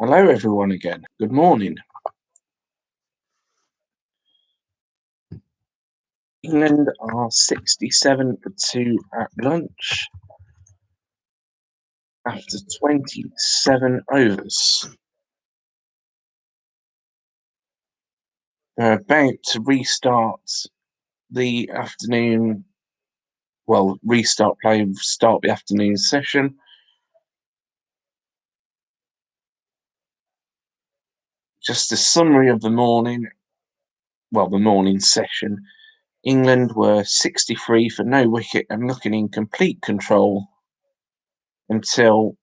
Hello, everyone, again. Good morning. England are 67 for 2 at lunch after 27 overs. They're about to restart the afternoon, restart play, start the afternoon session. Just a summary of the morning session. England were 63 for no wicket and looking in complete control until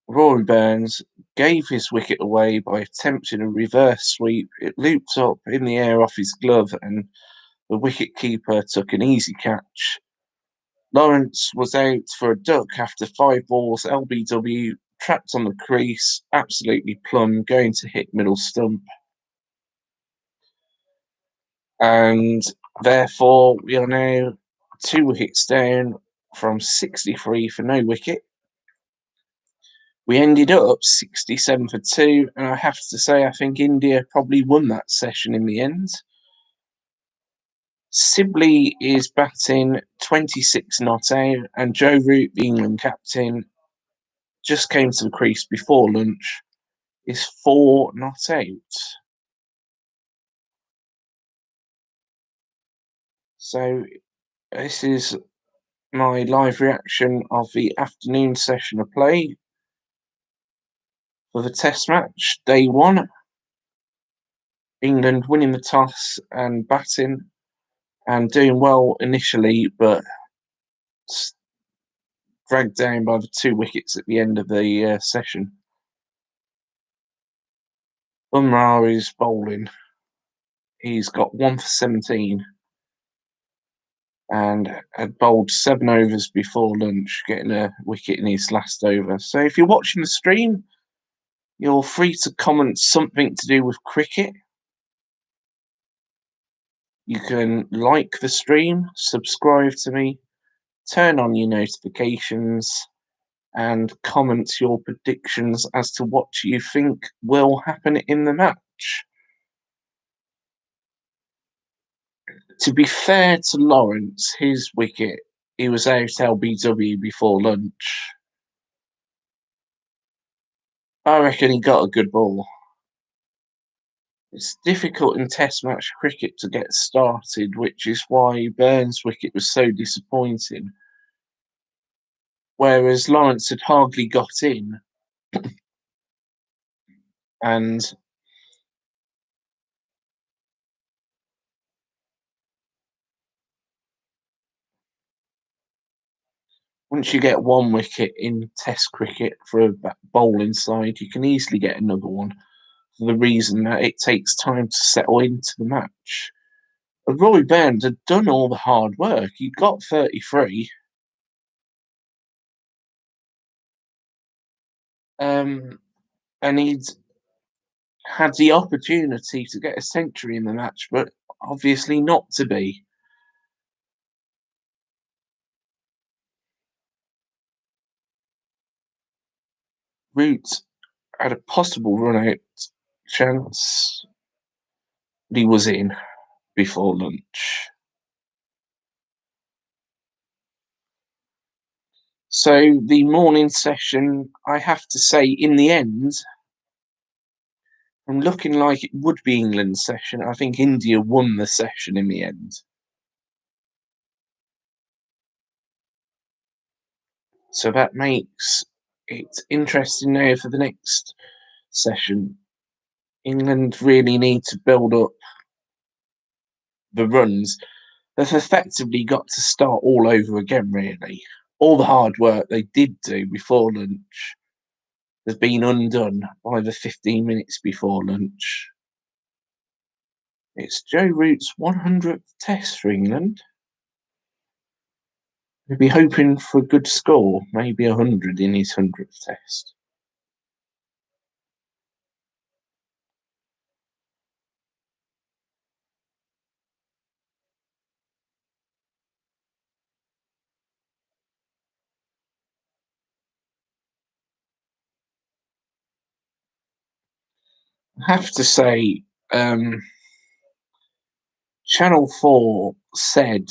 Rory Burns gave his wicket away by attempting a reverse sweep. It looped up in the air off his glove and the wicket-keeper took an easy catch. Lawrence was out for a duck after 5 balls. LBW trapped on the crease, absolutely plumb, going to hit middle stump. And therefore, we are now 2 wickets down from 63 for no wicket. We ended up 67 for 2, and I have to say, I think India probably won that session in the end. Sibley is batting 26 not out, and Joe Root, the England captain, just came to the crease before lunch, is 4 not out. So this is my live reaction of the afternoon session of play for the Test match, day 1. England winning the toss and batting and doing well initially, but dragged down by the 2 wickets at the end of the session. Bumrah is bowling. He's got 1 for 17 and had bowled 7 overs before lunch, getting a wicket in his last over. So if you're watching the stream, you're free to comment something to do with cricket. You can like the stream, subscribe to me, turn on your notifications, and comment your predictions as to what you think will happen in the match. To be fair to Lawrence, his wicket, he was out LBW before lunch. I reckon he got a good ball. It's difficult in Test match cricket to get started, which is why Burns' wicket was so disappointing. Whereas Lawrence had hardly got in, and once you get 1 wicket in Test cricket for a bowling side, you can easily get another one, for the reason that it takes time to settle into the match. But Rory Burns had done all the hard work. He got 33. And he'd had the opportunity to get a century in the match, but obviously not to be. Root had a possible run-out chance. He was in before lunch. So the morning session, I have to say, in the end, from looking like it would be England's session, I think India won the session in the end. So that makes it interesting now for the next session. England really need to build up the runs. They've effectively got to start all over again, really. All the hard work they did do before lunch has been undone by the 15 minutes before lunch. It's Joe Root's 100th test for England. We'll be hoping for a good score, maybe 100 in his 100th test. I have to say, Channel 4 said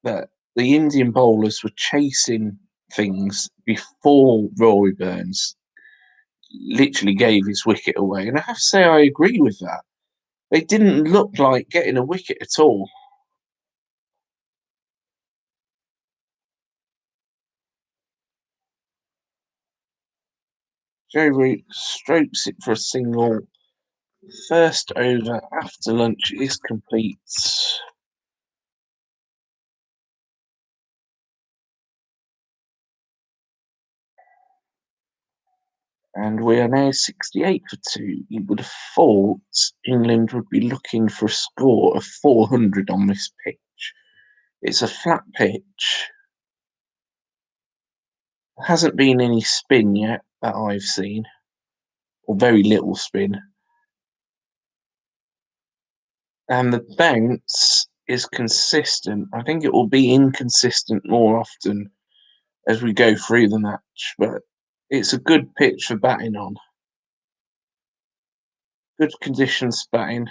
that the Indian bowlers were chasing things before Rory Burns literally gave his wicket away. And I have to say, I agree with that. They didn't look like getting a wicket at all. Joe Root strokes it for a single. First over after lunch is complete. And we are now 68 for 2. You would have thought England would be looking for a score of 400 on this pitch. It's a flat pitch. There hasn't been any spin yet that I've seen, or very little spin. And the bounce is consistent. I think it will be inconsistent more often as we go through the match, but it's a good pitch for batting on. Good conditions batting.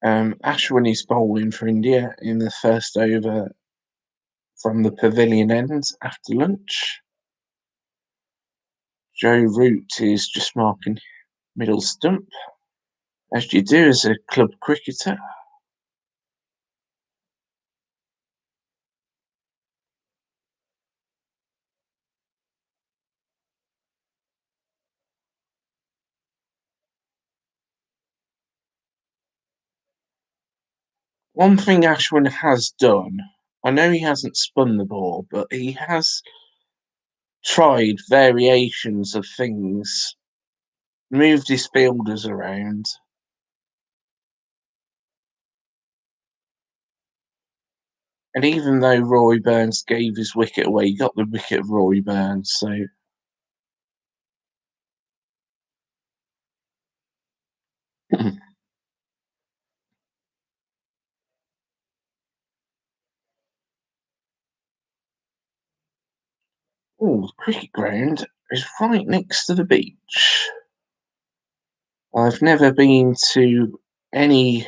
Ashwin is bowling for India in the first over from the pavilion end after lunch. Joe Root is just marking middle stump, as you do as a club cricketer. One thing Ashwin has done, I know he hasn't spun the ball, but he has tried variations of things, moved his fielders around. And even though Rory Burns gave his wicket away, he got the wicket of Rory Burns. So, the cricket ground is right next to the beach. I've never been to any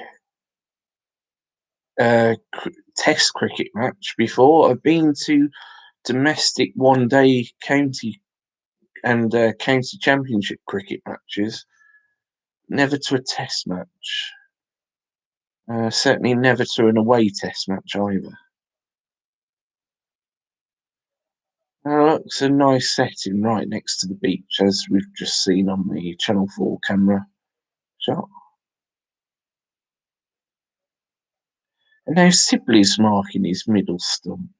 Test cricket match before. I've been to domestic one-day county and county championship cricket matches. Never to a Test match. Certainly never to an away Test match either. Looks a nice setting right next to the beach, as we've just seen on the Channel 4 camera shot. And now Sibley's marking his middle stump.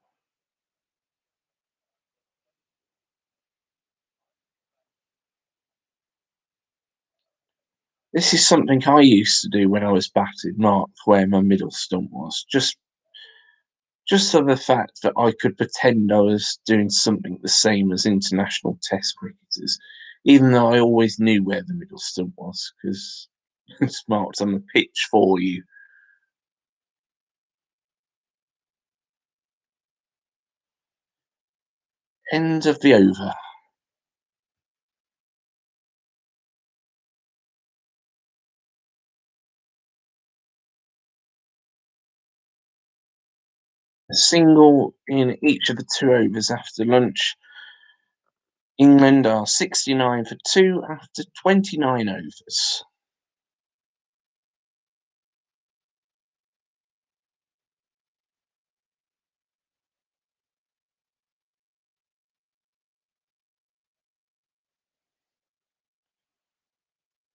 This is something I used to do when I was batting, mark where my middle stump was. Just for the fact that I could pretend I was doing something the same as international Test cricketers, even though I always knew where the middle stump was because it's marked on the pitch for you. End of the over. A single in each of the 2 overs after lunch. England are 69 for 2 after 29 overs.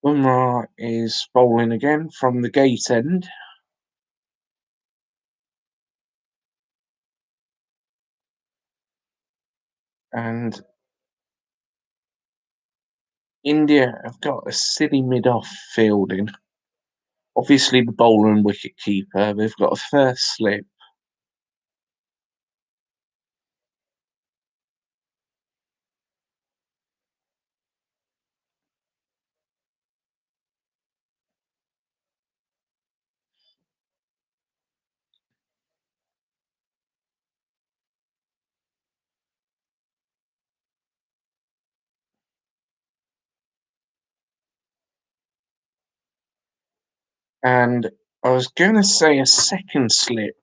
Bumrah is bowling again from the gate end. And India have got a silly mid-off fielding. Obviously, the bowler and wicket keeper. They've got a first slip. And I was going to say a second slip,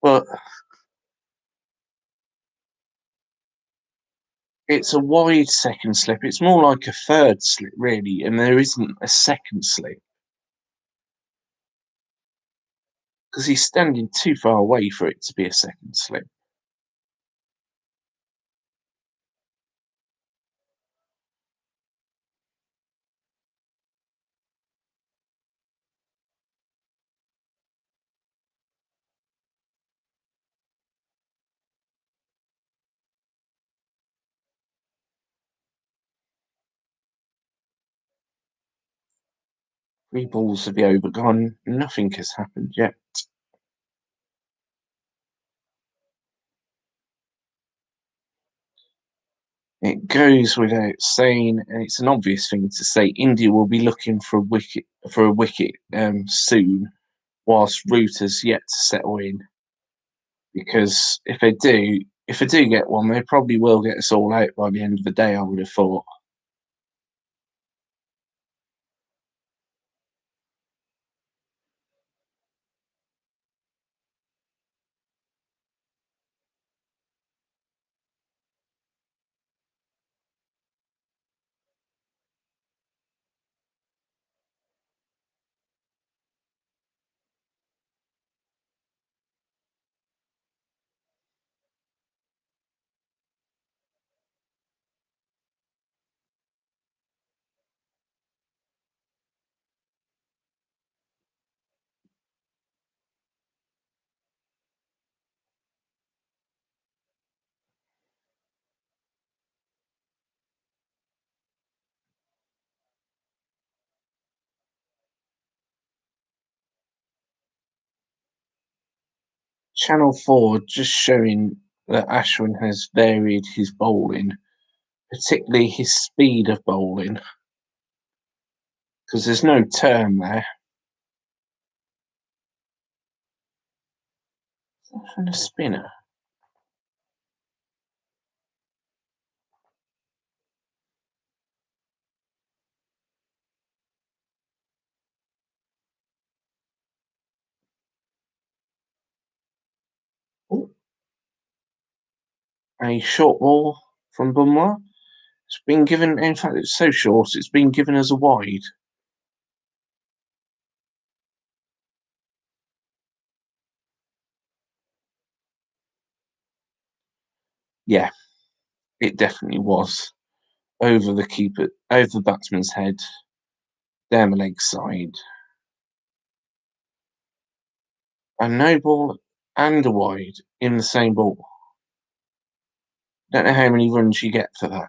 but it's a wide second slip. It's more like a third slip, really, and there isn't a second slip because he's standing too far away for it to be a second slip. Three balls of the over gone. Nothing has happened yet. It goes without saying, and it's an obvious thing to say. India will be looking for a wicket soon, whilst Root has yet to settle in. Because if they do get one, they probably will get us all out by the end of the day. I would have thought. Channel 4 just showing that Ashwin has varied his bowling, particularly his speed of bowling, because there's no turn there. And a spinner. Ooh, a short ball from Bumrah. It's been given, in fact, it's so short, it's been given as a wide. Yeah, it definitely was. Over the keeper, over the batsman's head, down the leg side. A no ball and a wide in the same ball. Don't know how many runs you get for that.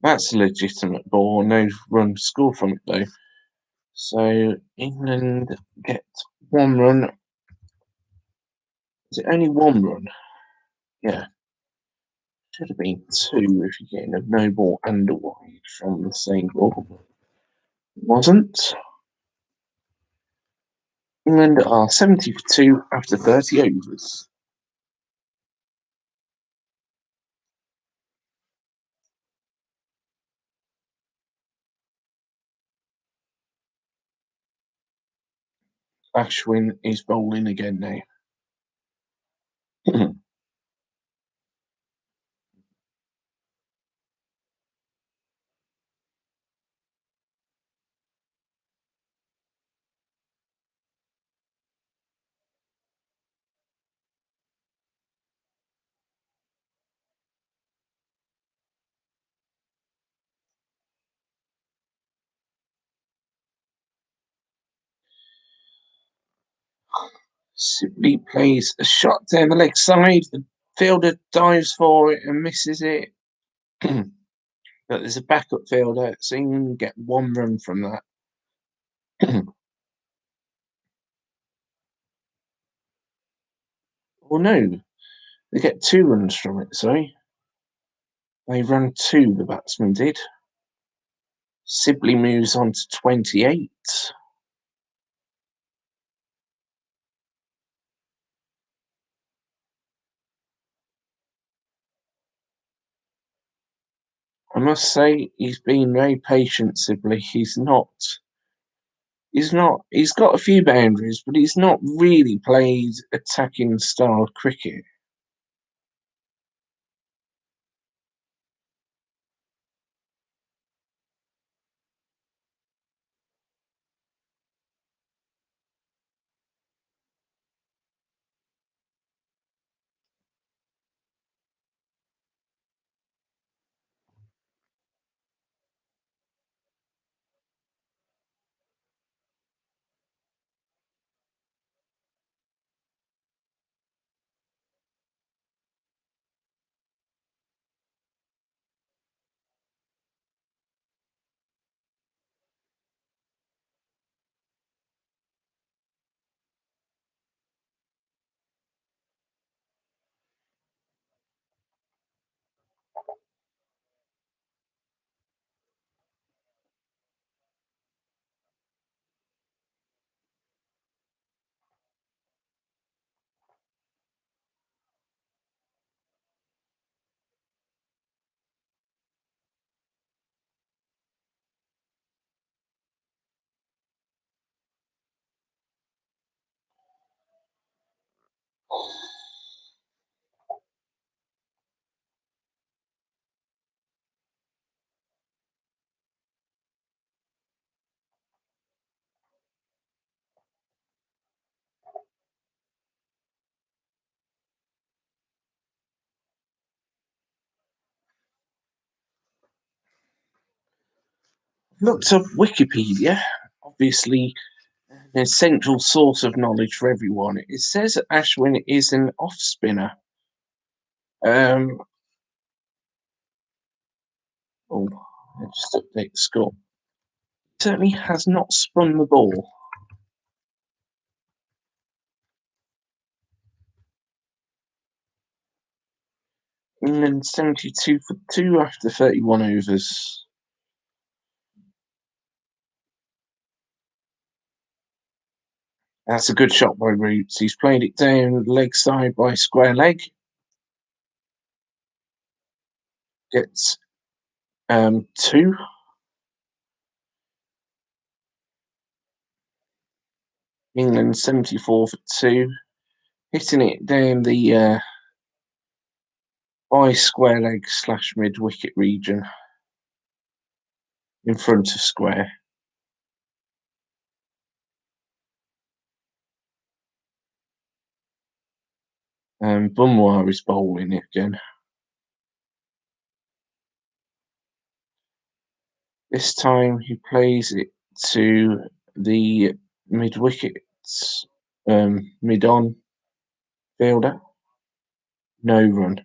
That's a legitimate ball. No run scored from it though. So England get 1 run. Is it only 1 run? Yeah. Should have been 2 if you're getting a no ball and a wide from the same ball. Wasn't. England are 70 for 2 after 30 overs. Ashwin is bowling again now. Sibley plays a shot down the leg side. The fielder dives for it and misses it. But there's a backup fielder, so you can get 1 run from that. Well, no, they get 2 runs from it, sorry. They run 2, the batsman did. Sibley moves on to 28. I must say he's been very patient, Sibley. He's got a few boundaries, but he's not really played attacking style cricket. Looked up Wikipedia, obviously an essential source of knowledge for everyone. It says that Ashwin is an off spinner. Um, oh, I just update the score. Certainly has not spun the ball. England 72 for 2 after 31 overs. That's a good shot by Roots. He's played it down leg side by square leg. Gets 2. England 74 for 2. Hitting it down the by square leg / mid wicket region in front of square. Bumwar is bowling it again. This time he plays it to the mid wicket, mid on fielder. No run.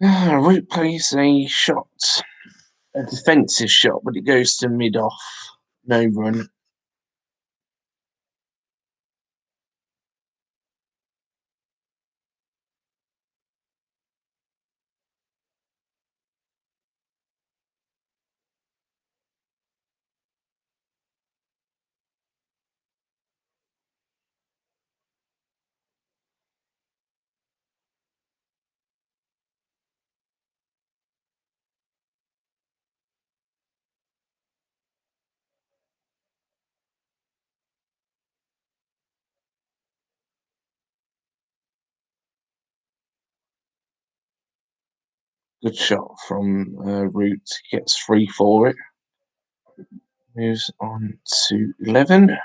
Root plays a shot, a defensive shot, but it goes to mid off. No run. Good shot from Root. Gets 3 for it. Moves on to 11.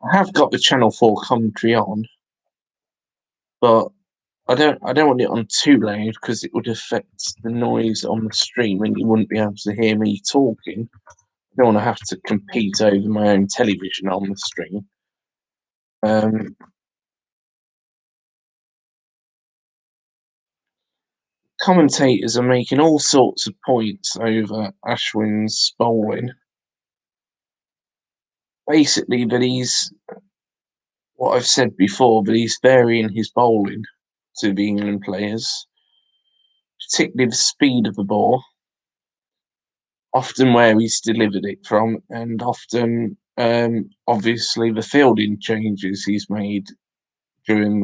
I have got the Channel 4 commentary on, but I don't want it on too loud because it would affect the noise on the stream and you wouldn't be able to hear me talking. I don't want to have to compete over my own television on the stream. Commentators are making all sorts of points over Ashwin's bowling. Basically, that he's what I've said before, but he's varying his bowling to the England players, particularly the speed of the ball, often where he's delivered it from, and often, obviously, the fielding changes he's made during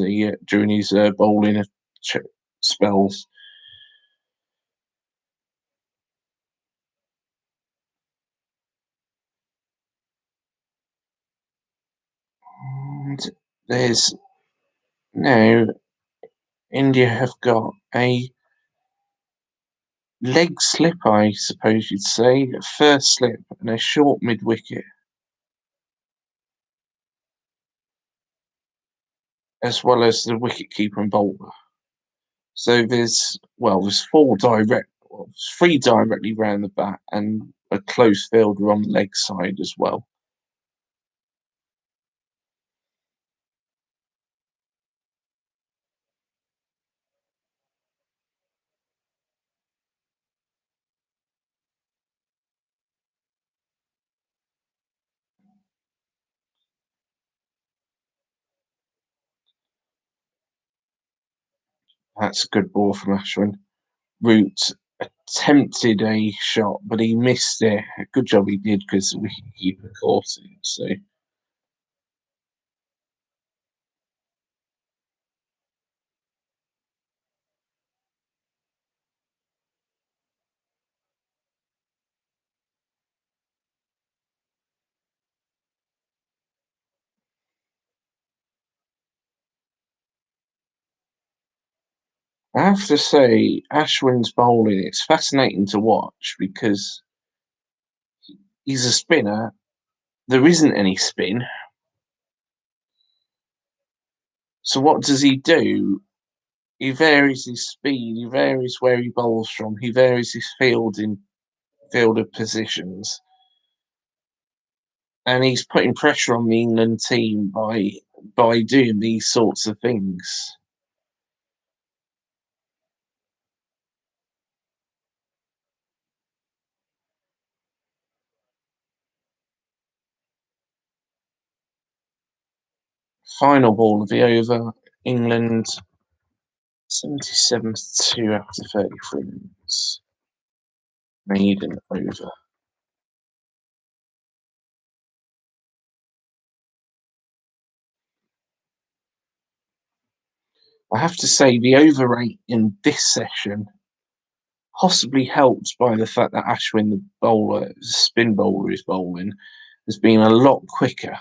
his bowling spells. And there's now India have got a leg slip, I suppose you'd say, a first slip and a short mid wicket, as well as the wicket keeper and bowler. So there's three directly round the bat and a close fielder on the leg side as well. That's a good ball from Ashwin. Root attempted a shot, but he missed it. Good job he did because the wicketkeeper caught it. So I have to say, Ashwin's bowling, it's fascinating to watch because he's a spinner. There isn't any spin. So what does he do? He varies his speed, he varies where he bowls from, he varies his fielder positions. And he's putting pressure on the England team by doing these sorts of things. Final ball of the over, England 77-2 after 33 minutes. Maiden over. I have to say the over rate in this session, possibly helped by the fact that Ashwin, the bowler, spin bowler is bowling, has been a lot quicker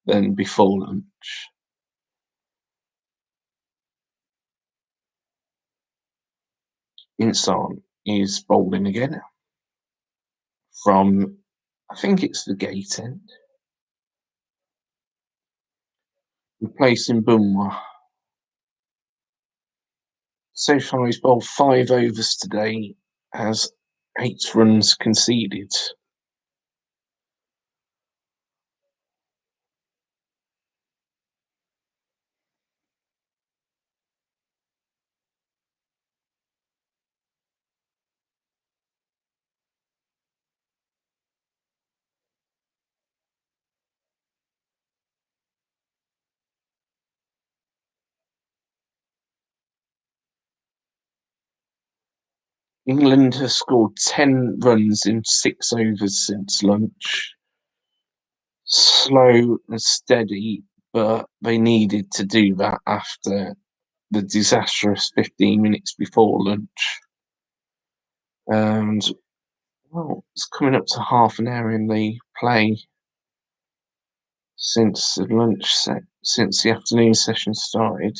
than before lunch. Insan is bowling again from, I think it's the gate end, replacing Bumrah. So far, he's bowled 5 overs today, has 8 runs conceded. England has scored 10 runs in 6 overs since lunch. Slow and steady, but they needed to do that after the disastrous 15 minutes before lunch. And, well, it's coming up to half an hour in the play since since the afternoon session started.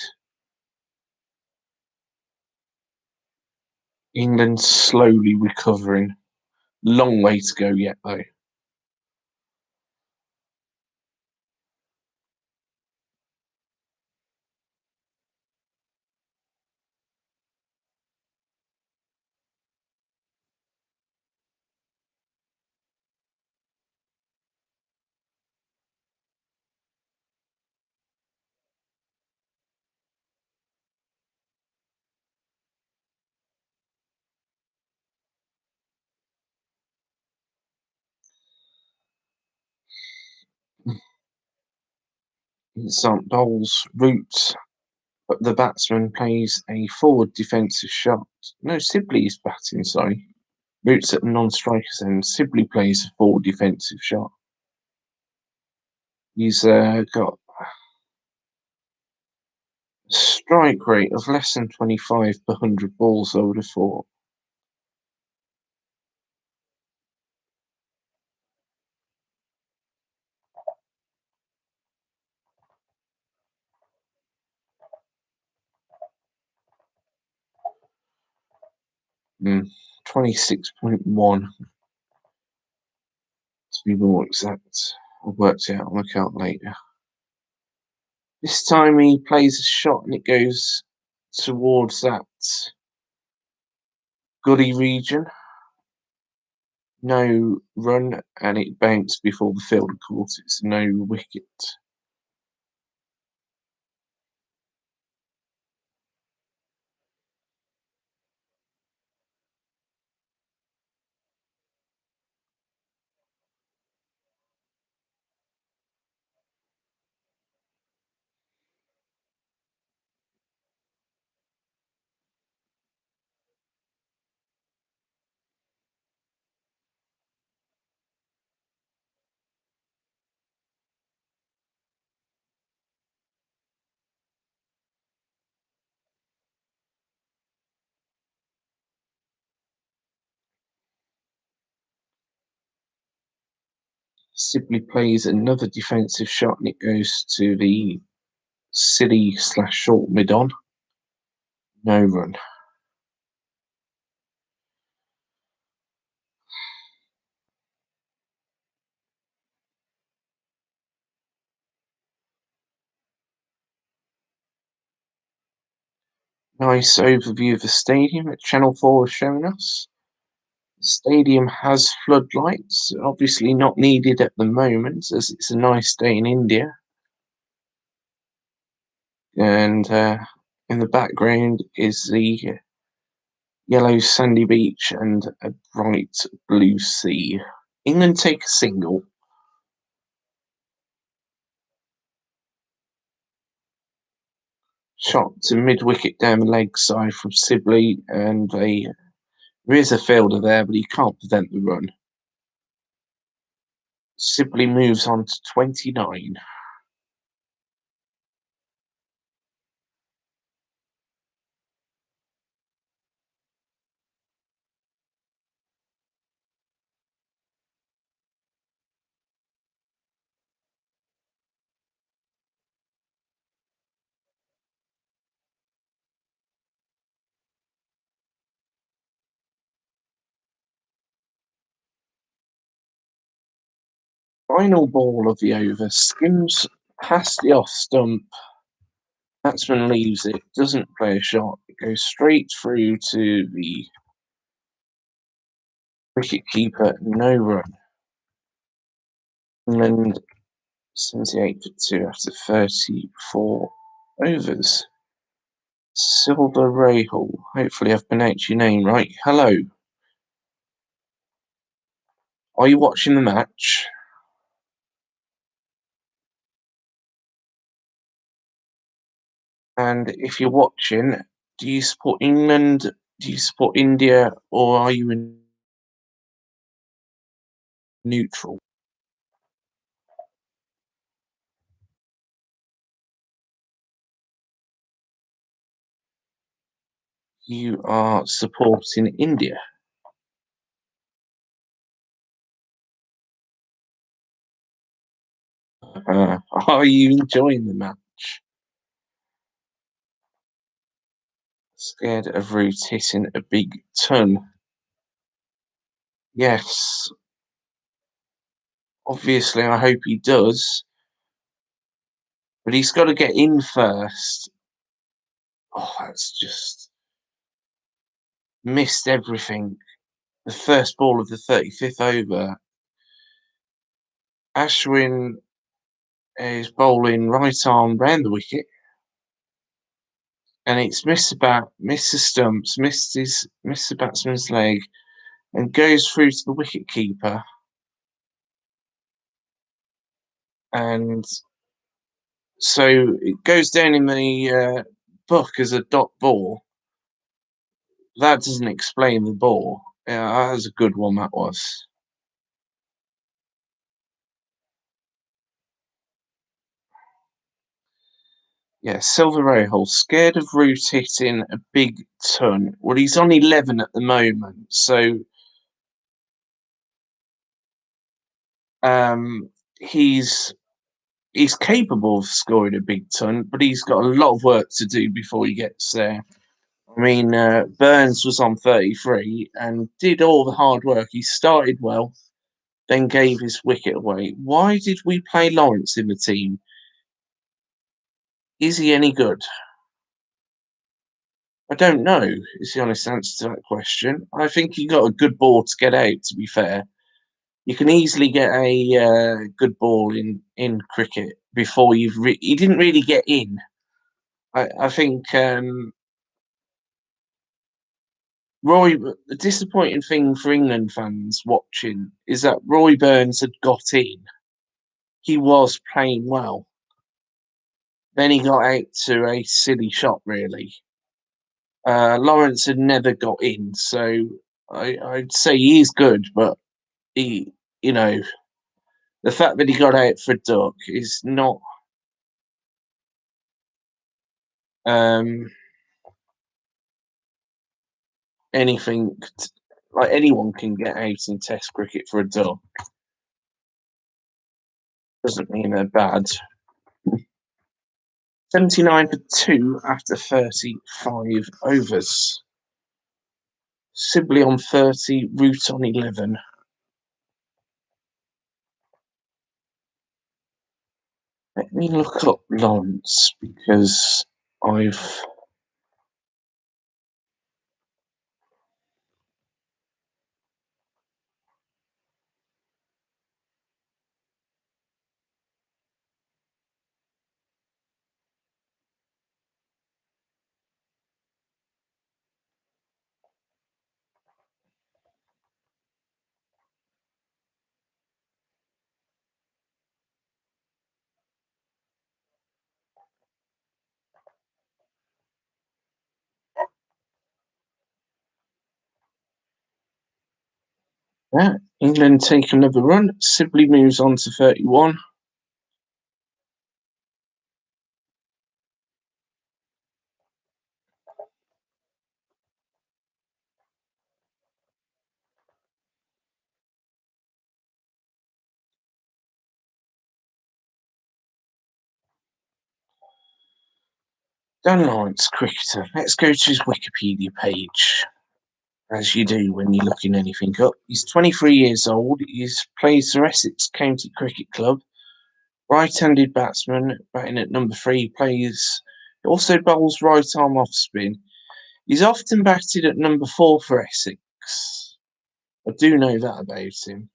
England slowly recovering. Long way to go yet, though. 'St Bowles route, but the batsman plays a forward defensive shot. No, Sibley's batting, sorry. Roots at the non-striker's end. Sibley plays a forward defensive shot. He's got a strike rate of less than 25 per 100 balls, I would have thought. Mm, 26.1 to be more exact. I worked it out on the calculator. This time he plays a shot and it goes towards that gully region. No run, and it bounced before the fielder caught it. It's no wicket. Sibley plays another defensive shot and it goes to the silly/short mid-on. No run. Nice overview of the stadium that Channel 4 is showing us. The stadium has floodlights, obviously not needed at the moment as it's a nice day in India. And in the background is the yellow sandy beach and a bright blue sea. England take a single. Shot to mid-wicket down the leg side from Sibley, and there is a fielder there, but he can't prevent the run. Sibley moves on to 29. Final ball of the over skims past the off stump. Batsman leaves it, doesn't play a shot. It goes straight through to the wicket keeper, no run. England 78 for 2 after 34 overs. Silver Rahul, hopefully I've pronounced your name right. Hello. Are you watching the match? And if you're watching, do you support England, Do you support India or are you in neutral? You are supporting India. Are you enjoying the match? Scared of Root hitting a big ton? Yes, obviously, I hope he does, but he's got to get in first. Oh, that's just missed everything. The first ball of the 35th over. Ashwin is bowling right arm round the wicket, and it's missed the bat, missed the stumps, missed the batsman's leg, and goes through to the wicket keeper. And so it goes down in the book as a dot ball. That doesn't explain the ball. Yeah, that was a good one. That was. Yeah, Silver Rahul scared of Root hitting a big ton. Well, he's on 11 at the moment, so um, he's he's capable of scoring a big ton, but he's got a lot of work to do before he gets there. I mean, Burns was on 33 and did all the hard work. He started well, then gave his wicket away. Why did we play Lawrence in the team? Is he any good? I don't know, is the honest answer to that question. I think he got a good ball to get out, to be fair. You can easily get a good ball in cricket before he didn't really get in. I think Roy. The disappointing thing for England fans watching is that Roy Burns had got in. He was playing well. Then he got out to a silly shot, really. Lawrence had never got in, so I'd say he is good, but he, you know, the fact that he got out for duck is not um, anything like anyone can get out in Test cricket for a duck. Doesn't mean they're bad. 79 for 2 after 35 overs. Sibley on 30, Root on 11. Let me look up Lawrence because I've. Yeah, England take another run. Sibley moves on to 31. Dan Lawrence, cricketer. Let's go to his Wikipedia page, as you do when you're looking anything up. He's 23 years old. He's plays for Essex County Cricket Club. Right-handed batsman, batting at number 3. He also bowls right arm off spin. He's often batted at number 4 for Essex. I do know that about him.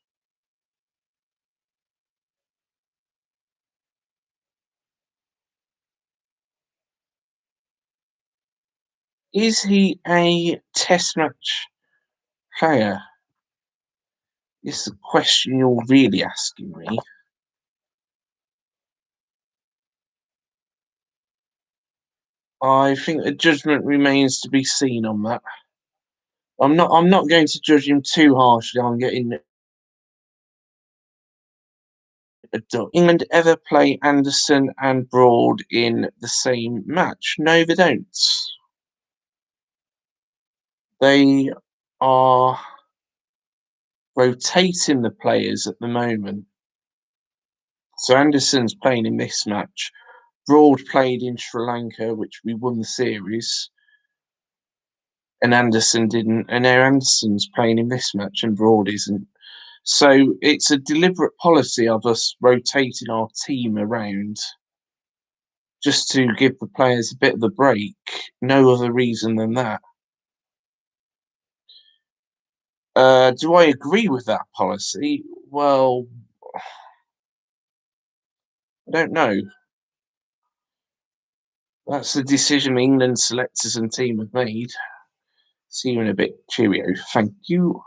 Is he a Test match player? Is the question you're really asking me. I think the judgment remains to be seen on that. I'm not going to judge him too harshly on getting a dub. England ever play Anderson and Broad in the same match? No, they don't. They are rotating the players at the moment. So Anderson's playing in this match. Broad played in Sri Lanka, which we won the series, and Anderson didn't. And now Anderson's playing in this match, and Broad isn't. So it's a deliberate policy of us rotating our team around just to give the players a bit of a break. No other reason than that. Do I agree with that policy? Well, I don't know. That's the decision England selectors and team have made. See you in a bit. Cheerio. Thank you.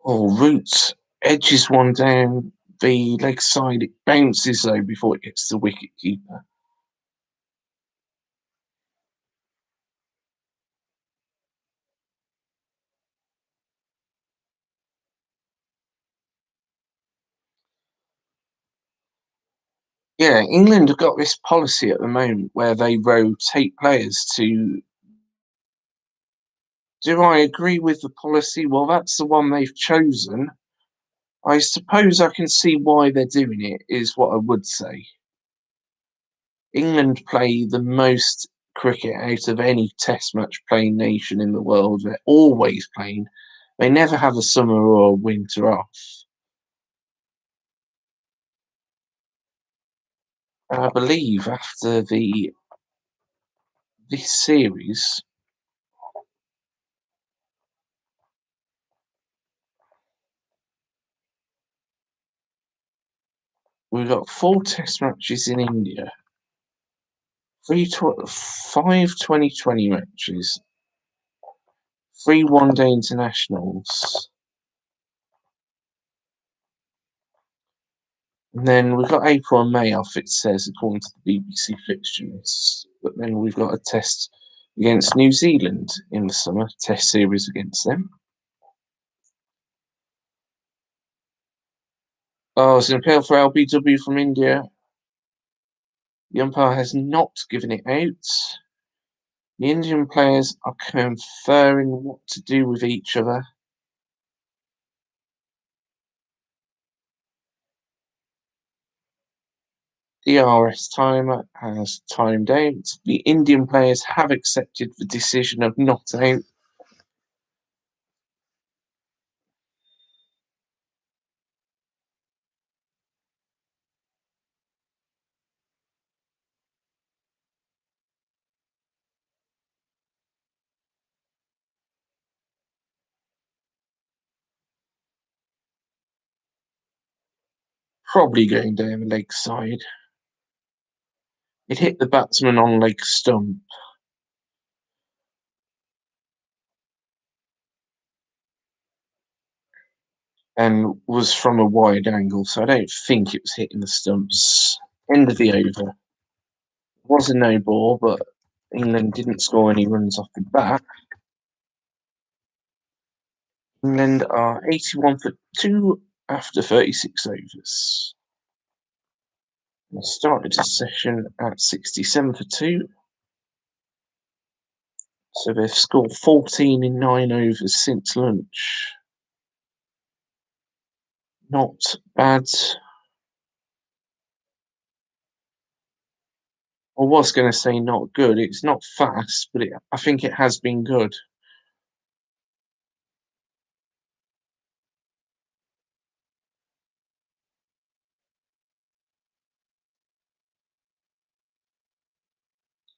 Oh, Roots edges one down the leg side. It bounces though before it gets to the wicket keeper. Yeah, England have got this policy at the moment where they rotate players to. Do I agree with the policy? Well, that's the one they've chosen. I suppose I can see why they're doing it, is what I would say. England play the most cricket out of any test match playing nation in the world. They're always playing. They never have a summer or a winter off. And I believe after this series, we've got 4 test matches in India, 5 2020 matches, 3 one-day internationals. And then we've got April and May off, it says, according to the BBC fixtures. But then we've got a test against New Zealand in the summer, test series against them. Oh, it's an appeal for LBW from India. The umpire has not given it out. The Indian players are conferring what to do with each other. DRS timer has timed out. The Indian players have accepted the decision of not out. Probably going down the leg side. It hit the batsman on leg stump. And was from a wide angle, so I don't think it was hitting the stumps. End of the over. It was a no ball, but England didn't score any runs off the bat. England are 81 for 2 after 36 overs. They started the session at 67 for 2. So they've scored 14 in 9 overs since lunch. Not bad. I was going to say not good. It's not fast, but I think it has been good.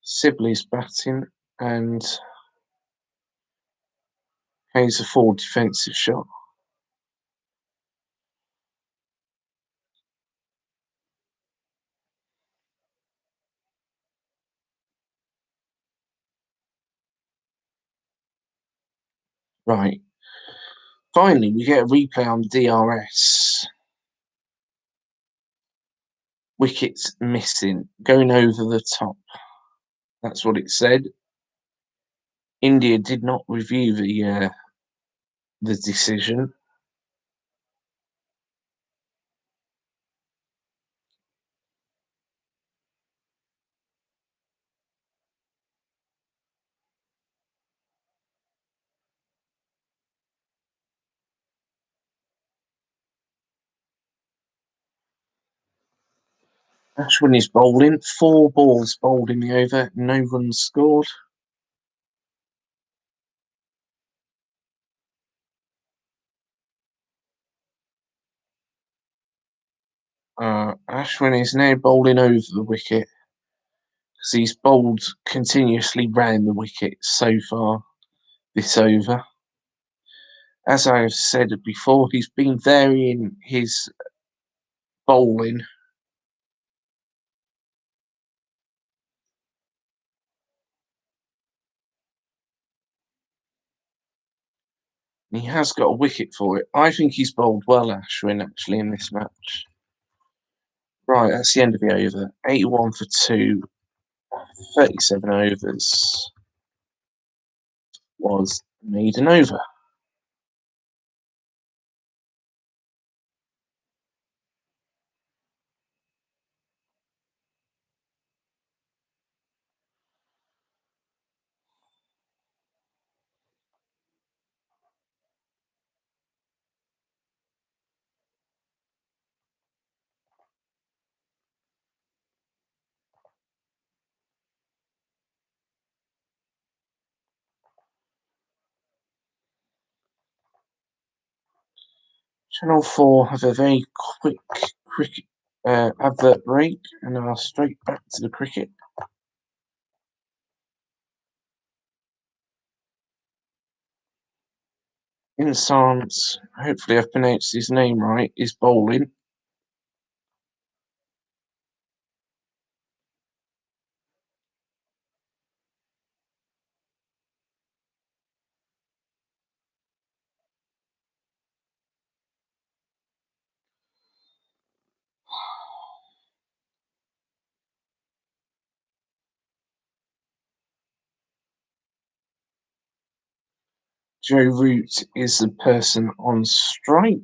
Sibley's batting and Hayes a full defensive shot. Right. Finally, we get a replay on DRS. Wickets missing, going over the top. That's what it said. India did not review the decision. Ashwin is bowling. 4 balls bowled in the over. No runs scored. Ashwin is now bowling over the wicket because he's bowled continuously round the wicket so far this over. As I have said before, he's been varying his bowling. He has got a wicket for it. I think he's bowled well, Ashwin, actually, in this match. Right, that's the end of the over. 81 for 2, 37 overs was maiden over. Channel 4 have a very quick cricket advert break and are straight back to the cricket. Insans, hopefully I've pronounced his name right, is bowling. Joe Root is the person on strike.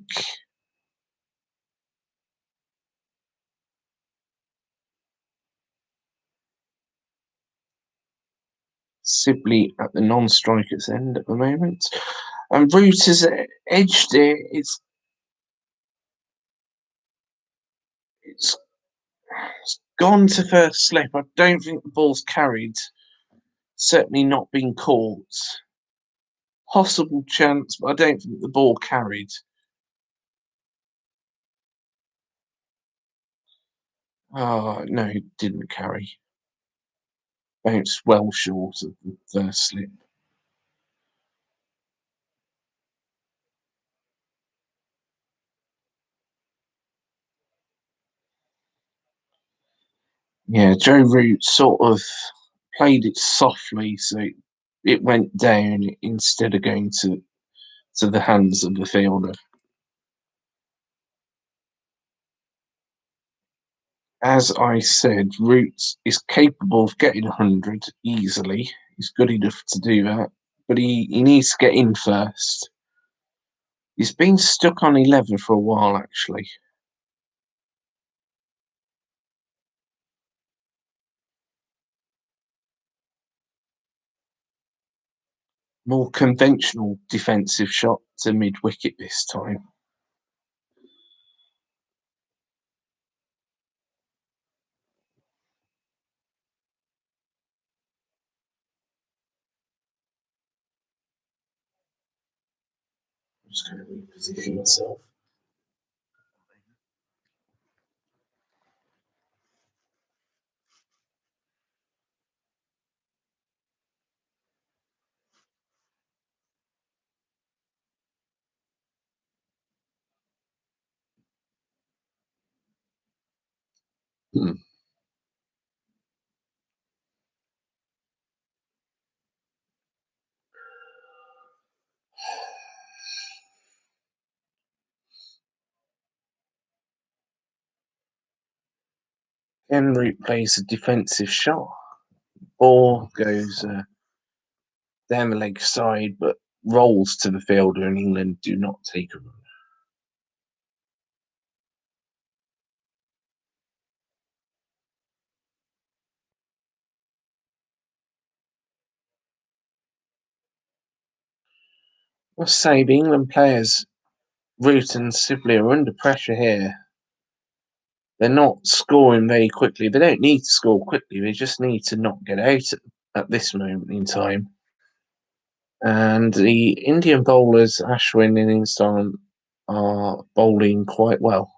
Sibley at the non-strikers end at the moment. And Root has edged it. It's gone to first slip. I don't think the ball's carried. Certainly not been caught. Possible chance, but I don't think the ball carried. Oh, no, it didn't carry. Bounced well short of the first slip. Yeah, Joe Root sort of played it softly, so it went down instead of going to the hands of the fielder. As I said, Root is capable of getting 100 easily. He's good enough to do that, but he needs to get in first. He's been stuck on 11 for a while, actually. More conventional defensive shot to mid-wicket this time. I'm just going to reposition myself. Root plays a defensive shot. Ball goes down the leg side, but rolls to the fielder, and England do not take a run. I must say, the England players, Root and Sibley, are under pressure here. They're not scoring very quickly. They don't need to score quickly. They just need to not get out at this moment in time. And the Indian bowlers, Ashwin and Instan, are bowling quite well.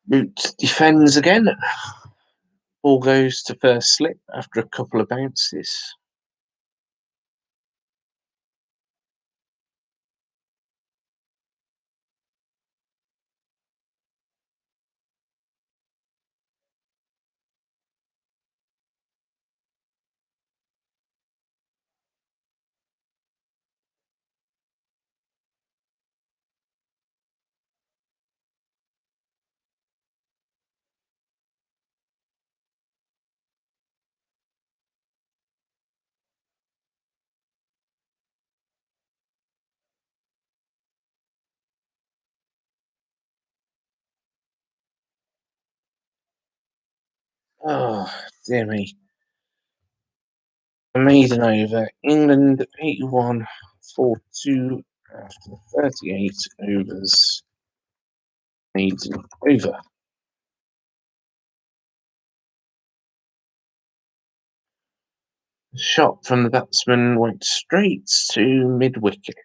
Root defends again. Ball goes to first slip after a couple of bounces. Oh, dear me. A maiden over. England 81 4-2 after 38 overs. Maiden over. The shot from the batsman went straight to mid wicket.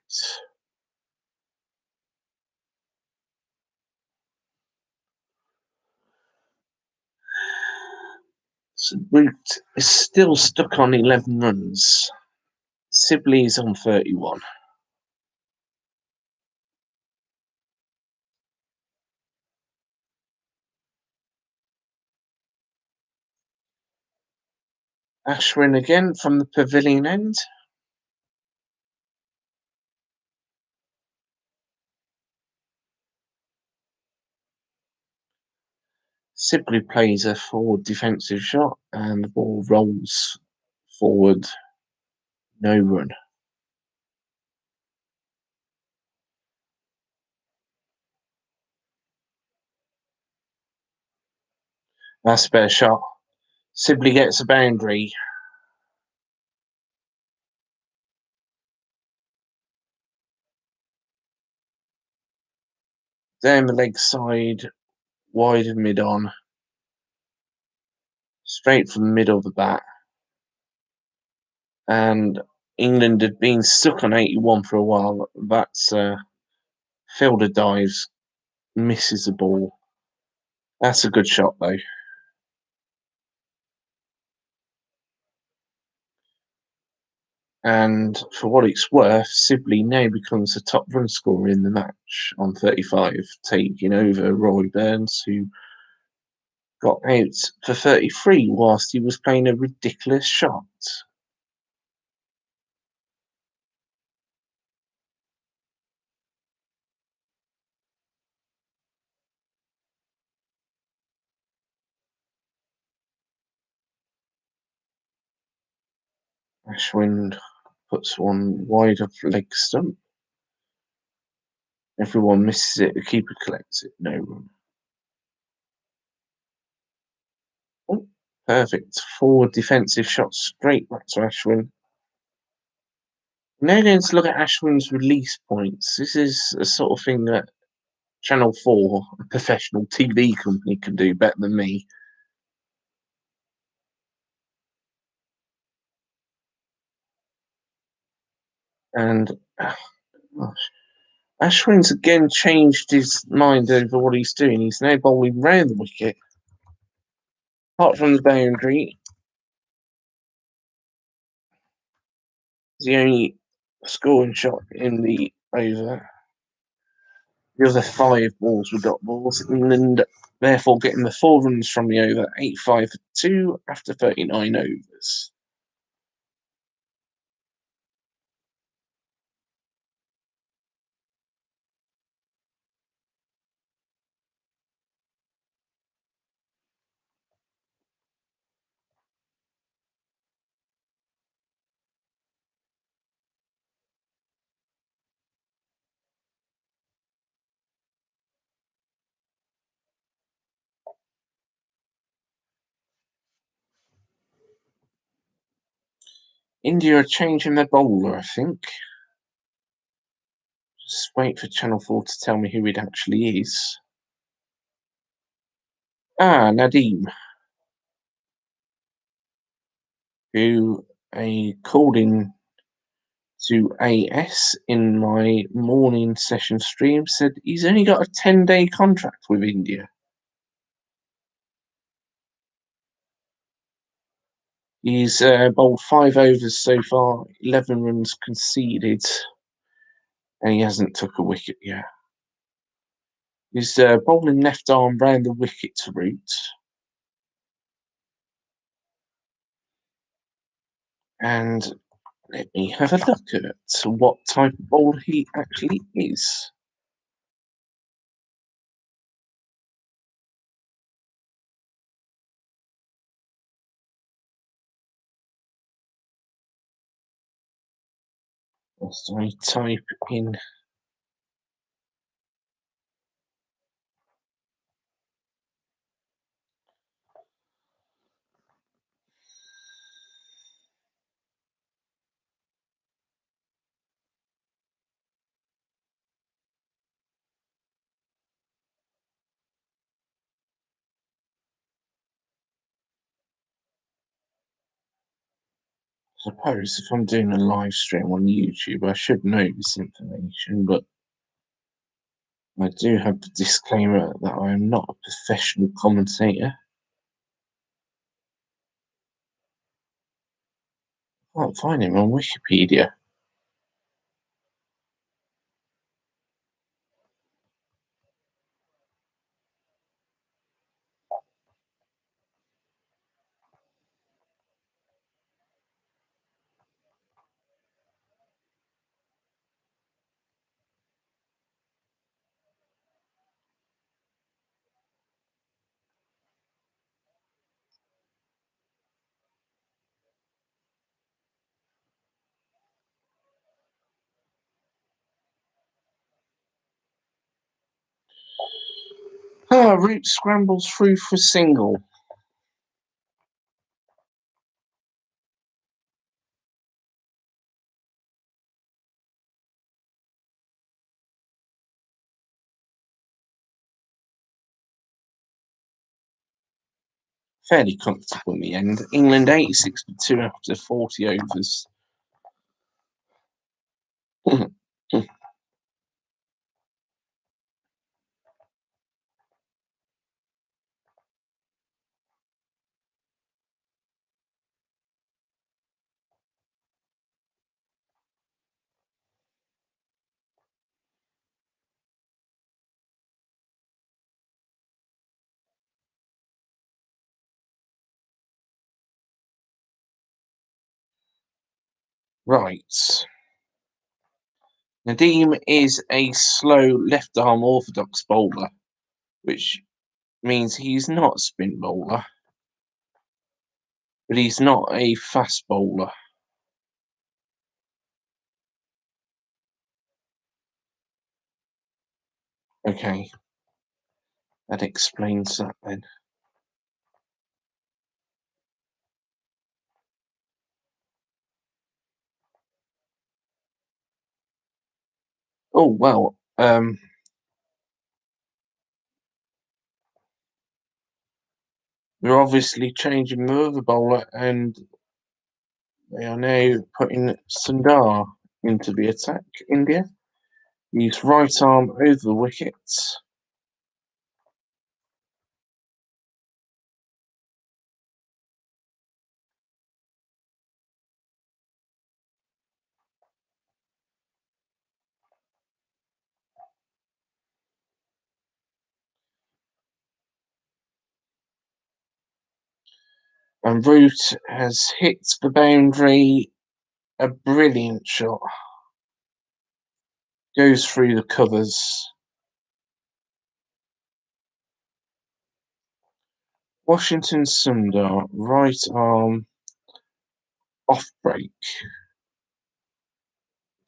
So Root is still stuck on 11 runs. Sibley is on 31. Ashwin again from the pavilion end. Sibley plays a forward defensive shot and the ball rolls forward. No run. That's a better shot. Sibley gets a boundary. Down the leg side, wide and mid on. Straight from the middle of the bat. And England had been stuck on 81 for a while. That's fielder dives, misses the ball. That's a good shot, though. And for what it's worth, Sibley now becomes the top run scorer in the match on 35, taking over Roy Burns, who got out for 33 whilst he was playing a ridiculous shot. Ashwin puts one wide off leg stump. Everyone misses it. The keeper collects it. No run. Oh, perfect. Forward defensive shot straight back to Ashwin. Now going to look at Ashwin's release points. This is a sort of thing that Channel 4, a professional TV company, can do better than me. And Ashwin's again changed his mind over what he's doing. He's now bowling round the wicket. Apart from the boundary, the only scoring shot in the over. The other 5 balls were dot balls. England therefore getting the 4 runs from the over, 8-5 for 2 after 39 overs. India are changing their bowler, I think. Just wait for Channel 4 to tell me who it actually is. Nadeem, who called in to AS in my morning session stream, said he's only got a 10-day contract with India. He's bowled 5 overs so far, 11 runs conceded, and he hasn't took a wicket yet. He's bowling left arm round the wicket route. And let me have a look at what type of bowler he actually is. So I type in suppose if I'm doing a live stream on YouTube, I should know this information, but I do have the disclaimer that I am not a professional commentator. I can't find him on Wikipedia. Root scrambles through for single. Fairly comfortable in the end. England 86 for 2 after 40 overs. Right. Nadeem is a slow left arm orthodox bowler, which means he's not a spin bowler, but he's not a fast bowler. Okay, that explains that then. Oh, well, we're obviously changing the other bowler, and they are now putting Sundar into the attack, India. He's right arm over the wickets. And Root has hit the boundary. A brilliant shot. Goes through the covers. Washington Sundar, right arm off break,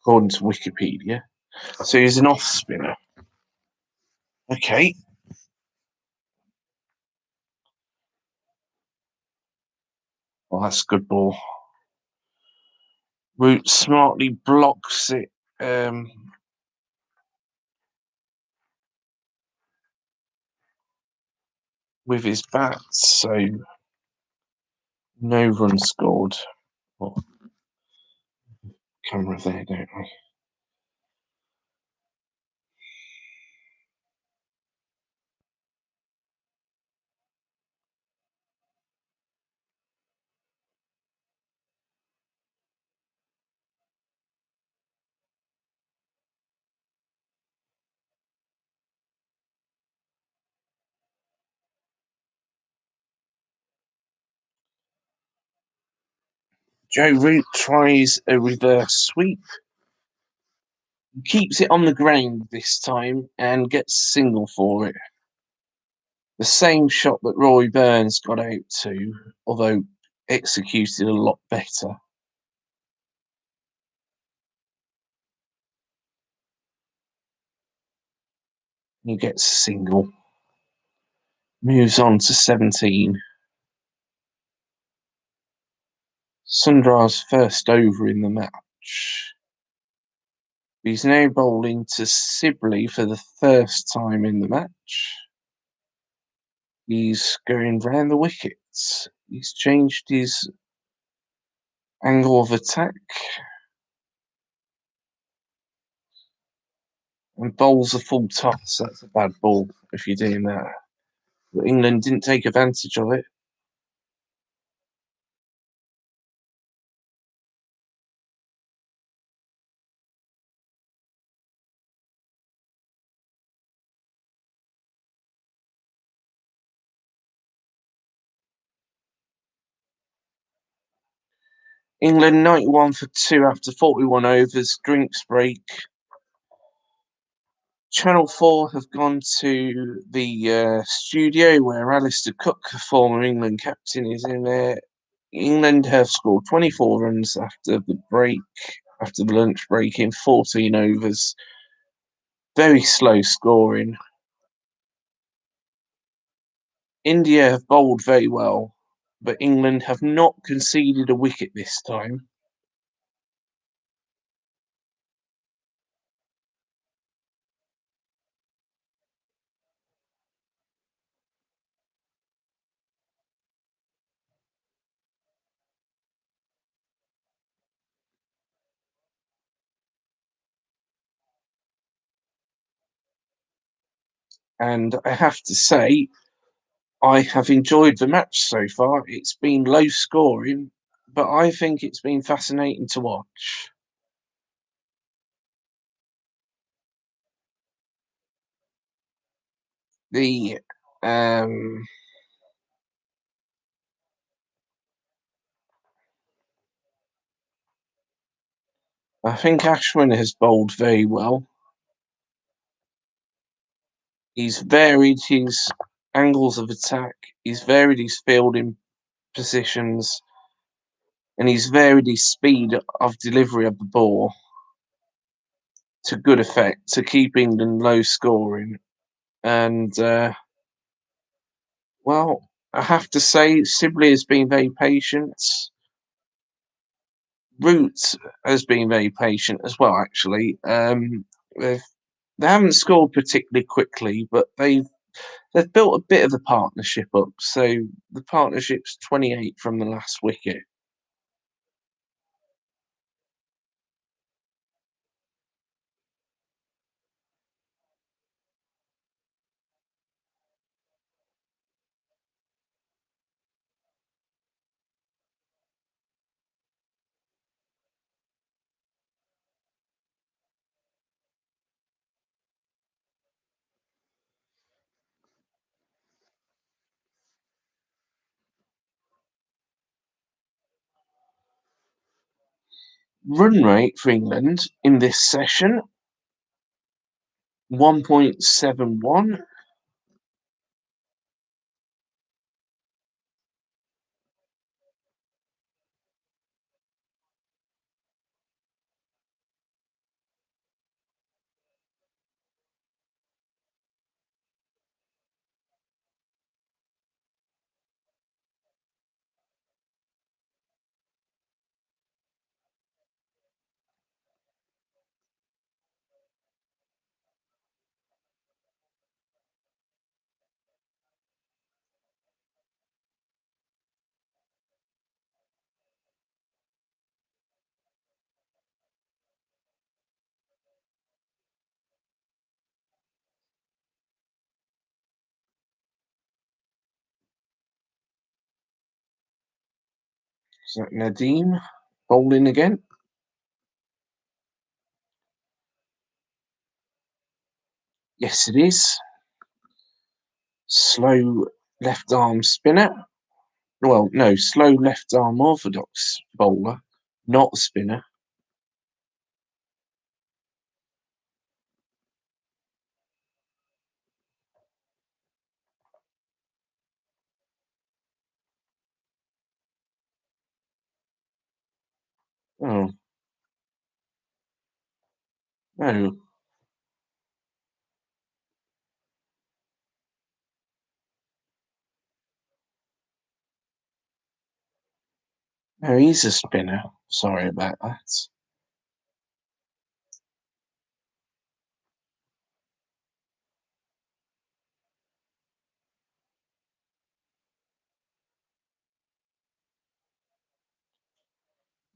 according to Wikipedia. So he's an off spinner. Okay. Well, that's a good ball. Root smartly blocks it with his bat, so no run scored. Oh, camera there, don't we? Joe Root tries a reverse sweep, keeps it on the ground this time, and gets a single for it. The same shot that Rory Burns got out to, although executed a lot better. He gets a single. Moves on to 17. Sundar's first over in the match. He's now bowling to Sibley for the first time in the match. He's going round the wickets. He's changed his angle of attack and bowls a full toss. That's a bad ball if you're doing that. But England didn't take advantage of it. England 91 for 2 after 41 overs. Drinks break. Channel 4 have gone to the studio where Alistair Cook, former England captain, is in there. England have scored 24 runs after the lunch break in 14 overs. Very slow scoring. India have bowled very well, but England have not conceded a wicket this time. And I have to say, I have enjoyed the match so far. It's been low scoring, but I think it's been fascinating to watch. The I think Ashwin has bowled very well. He's varied his angles of attack, he's varied his fielding positions, and he's varied his speed of delivery of the ball to good effect to keep England low scoring. And, well, I have to say, Sibley has been very patient. Root has been very patient as well, actually. They haven't scored particularly quickly, but they've built a bit of a partnership up. So the partnership's 28 from the last wicket. Run rate for England in this session 1.71. Is that Nadeem bowling again? Yes, it is. Slow left arm spinner. Well, no, slow left arm orthodox bowler, not spinner. Oh, no. No, he's a spinner. Sorry about that.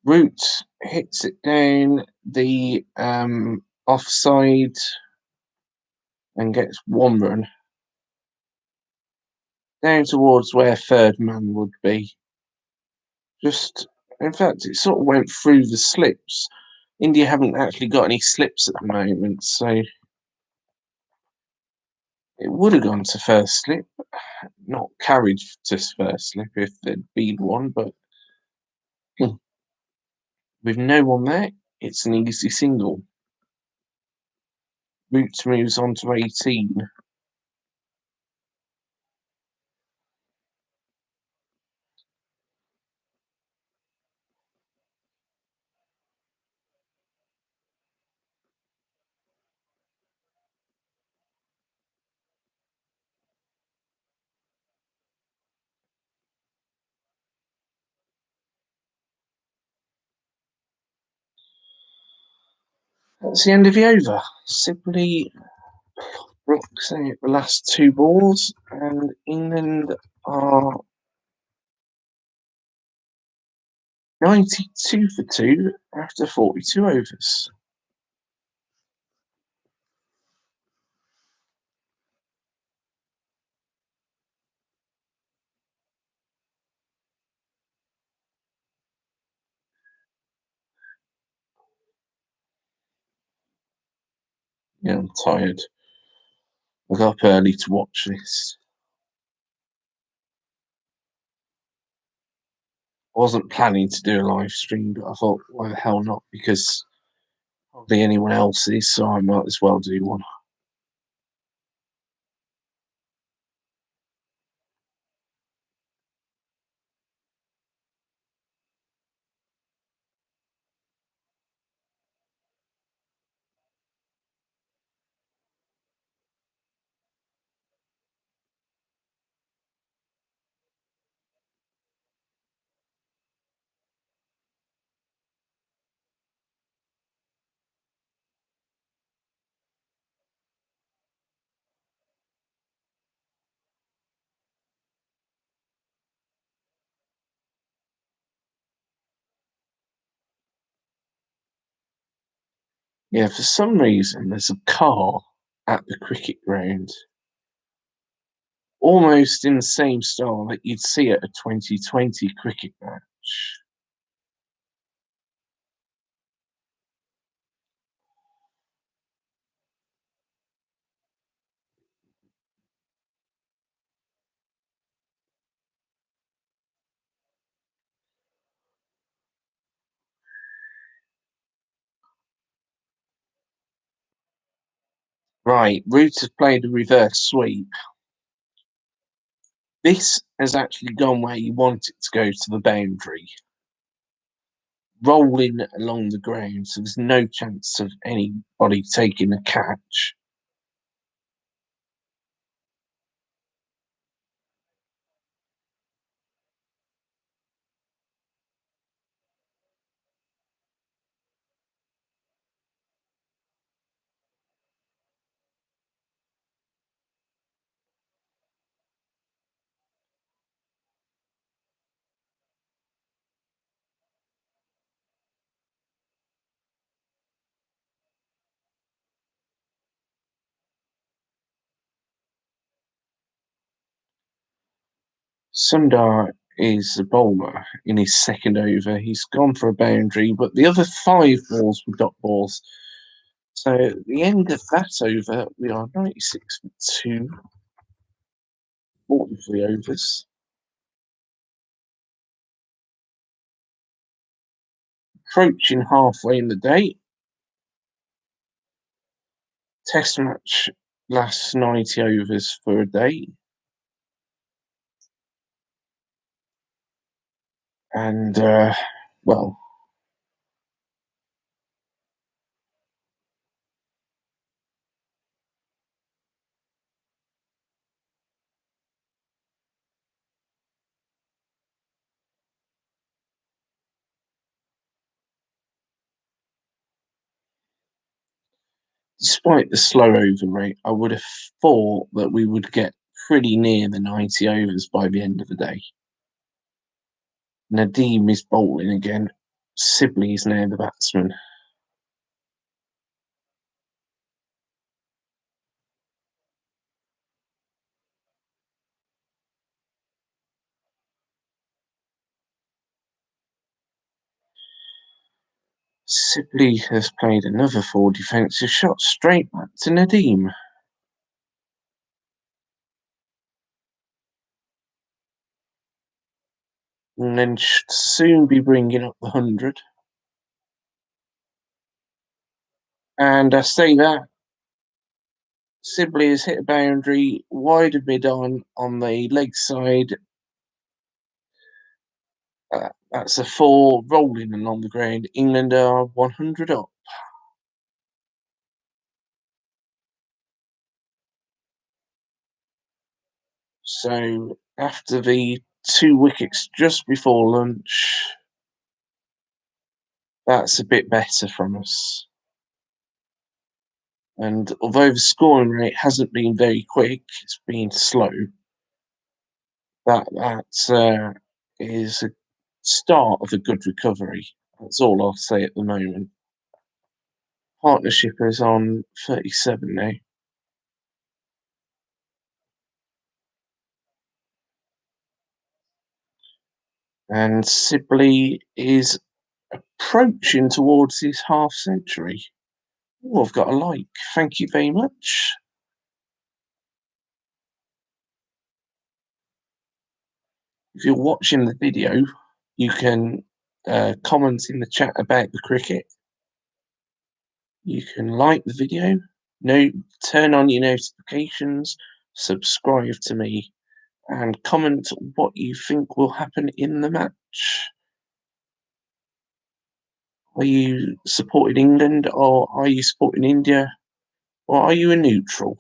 Root hits it down the offside and gets one run down towards where third man would be. Just, in fact, it sort of went through the slips. India haven't actually got any slips at the moment, so it would have gone to first slip, not carried to first slip if there'd been one, but with no one there, it's an easy single. Roots moves on to 18. That's the end of the over. Simply Brooks out the last two balls, and England are 92 for 2 after 42 overs. Yeah, I'm tired. I got up early to watch this. I wasn't planning to do a live stream, but I thought, why the hell not? Because hardly anyone else is, so I might as well do one. Yeah, for some reason, there's a car at the cricket ground, almost in the same style that you'd see at a 2020 cricket match. Right, Roots has played a reverse sweep. This has actually gone where you want it to go, to the boundary, rolling along the ground, so there's no chance of anybody taking a catch. Sundar is a bowler in his second over. He's gone for a boundary, but the other 5 balls were dot balls. So at the end of that over, we are 96 for 2, 43 overs. Approaching halfway in the day. Test match lasts 90 overs for a day. And, well, despite the slow over rate, I would have thought that we would get pretty near the 90 overs by the end of the day. Nadeem is bowling again. Sibley is now the batsman. Sibley has played another 4 defensive shots straight back to Nadeem. And then should soon be bringing up the 100. And I say that Sibley has hit a boundary wide of mid on the leg side. That's a 4 rolling along the ground. England are 100 up. So after the 2 wickets just before lunch, that's a bit better from us. And although the scoring rate hasn't been very quick, it's been slow. That is a start of a good recovery. That's all I'll say at the moment. Partnership is on 37 now. And Sibley is approaching towards his half century. Oh, I've got a like. Thank you very much. If you're watching the video, you can comment in the chat about the cricket. You can like the video, turn on your notifications, subscribe to me, and comment what you think will happen in the match. Are you supporting England, or are you supporting India, or are you a neutral?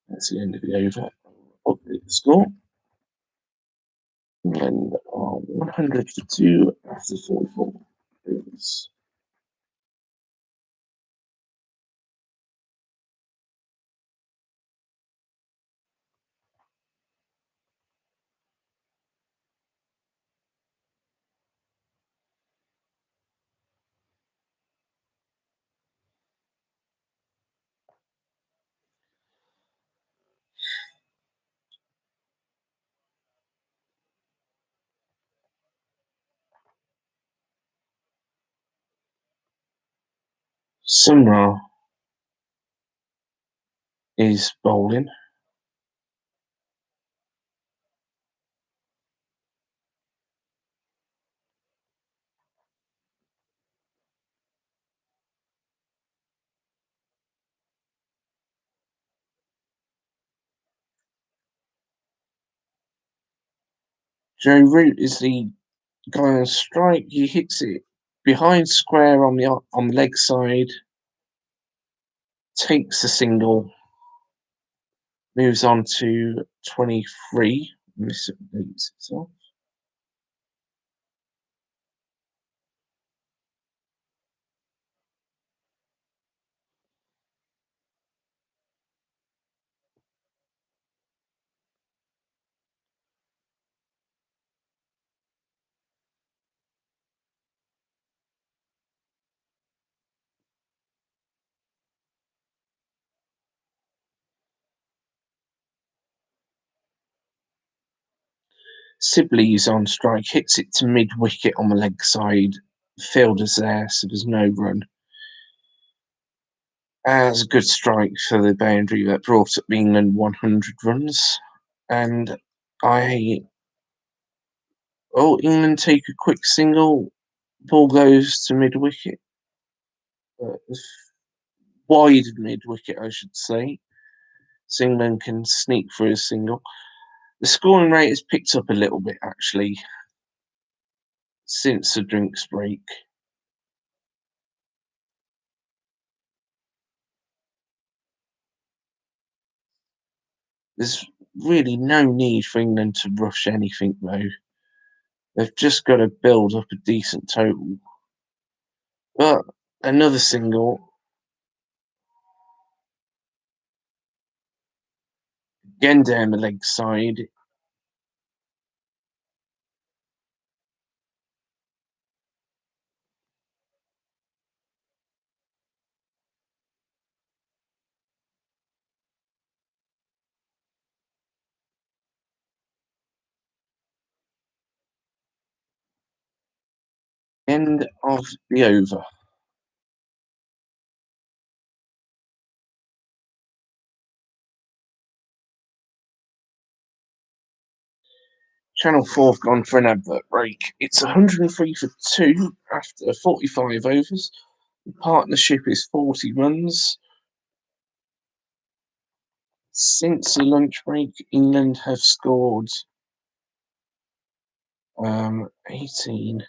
That's the end of the over. Update the score. England are 100 for 2 after 44 overs. Sumrah is bowling. Joe Root is the guy on strike. He hits it behind square on the leg side, takes a single, moves on to 23. This updates itself. Sibley's on strike, hits it to mid wicket on the leg side. Fielder's there, so there's no run. As a good strike for the boundary that brought up England 100 runs. And England take a quick single. Ball goes to mid wicket. Wide mid wicket, I should say. So England can sneak for a single. The scoring rate has picked up a little bit, actually, since the drinks break. There's really no need for England to rush anything, though. They've just got to build up a decent total. But another single, again down the leg side. End of the over. Channel 4 have gone for an advert break. It's 103 for 2 after 45 overs. The partnership is 40 runs. Since the lunch break, England have scored 18.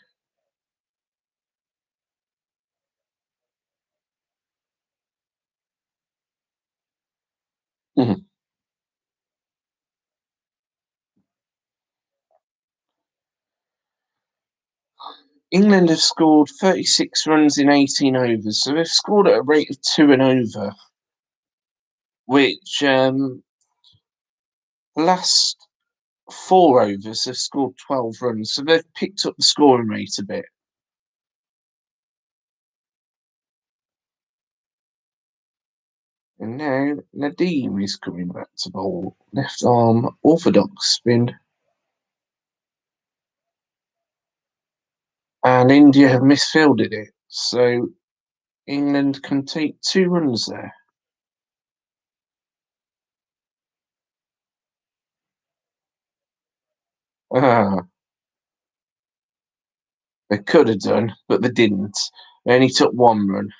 Mhm. England have scored 36 runs in 18 overs, so they've scored at a rate of 2 and over, which the last 4 overs have scored 12 runs, so they've picked up the scoring rate a bit. And now Nadeem is coming back to bowl. Left arm orthodox spin. And India have misfielded it, so England can take 2 runs there. They could have done, but they didn't. They only took 1 run.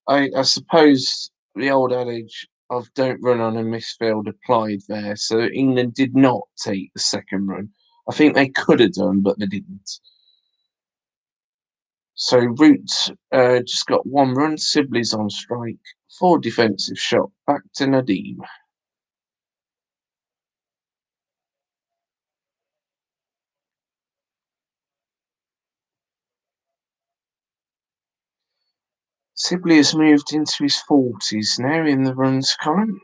I suppose the old adage of don't run on a misfield applied there. So England did not take the second run. I think they could have done, but they didn't. So Root just got 1 run. Sibley's on strike. 4 defensive shot. Back to Nadeem. Sibley has moved into his 40s now in the runs column.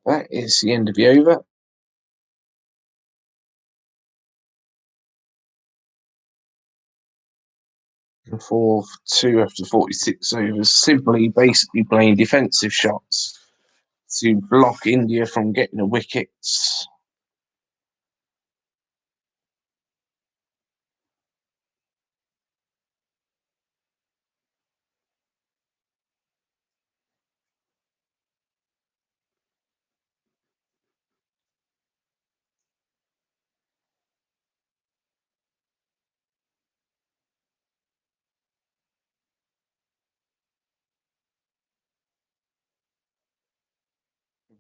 That is the end of the over. For 2 after 46 overs, Sibley basically playing defensive shots to block India from getting the wickets.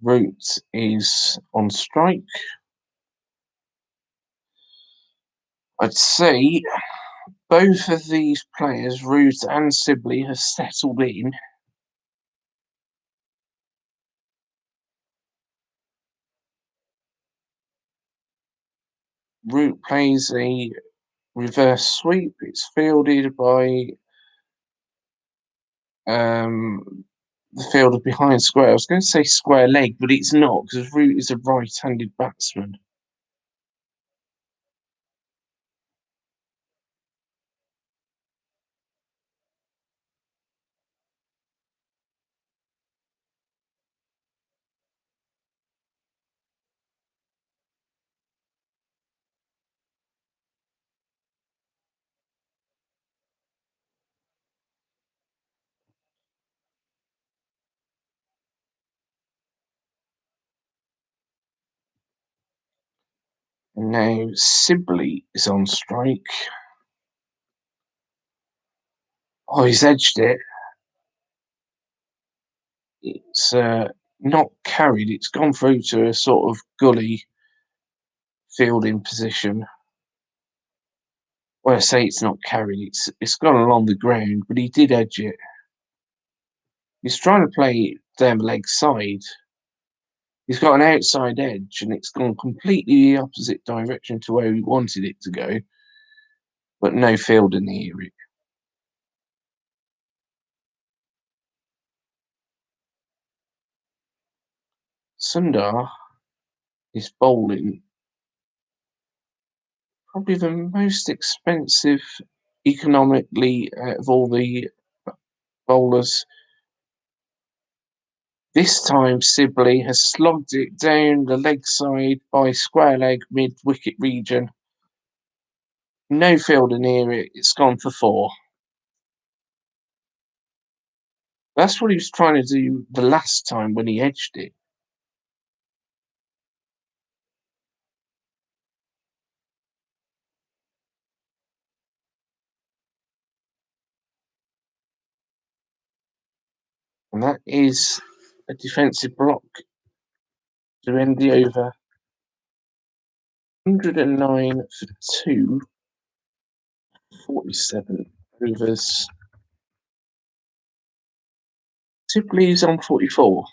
Root is on strike. I'd say both of these players, Root and Sibley, have settled in. Root plays a reverse sweep. It's fielded by the fielder behind square. I was going to say square leg, but it's not because Root is a right-handed batsman. And now Sibley is on strike. Oh, he's edged it. It's not carried. It's gone through to a sort of gully fielding position. Well, I say it's not carried. It's gone along the ground, but he did edge it. He's trying to play down the leg side. He's got an outside edge, and it's gone completely the opposite direction to where he wanted it to go. But no fielder near it. Sundar is bowling probably the most expensive economically out of all the bowlers. This time Sibley has slogged it down the leg side by square leg mid wicket region. No fielder near it. It's gone for 4. That's what he was trying to do the last time when he edged it. And that is a defensive block to end the over. 109 for 2, 47 overs. Sibley's on 44.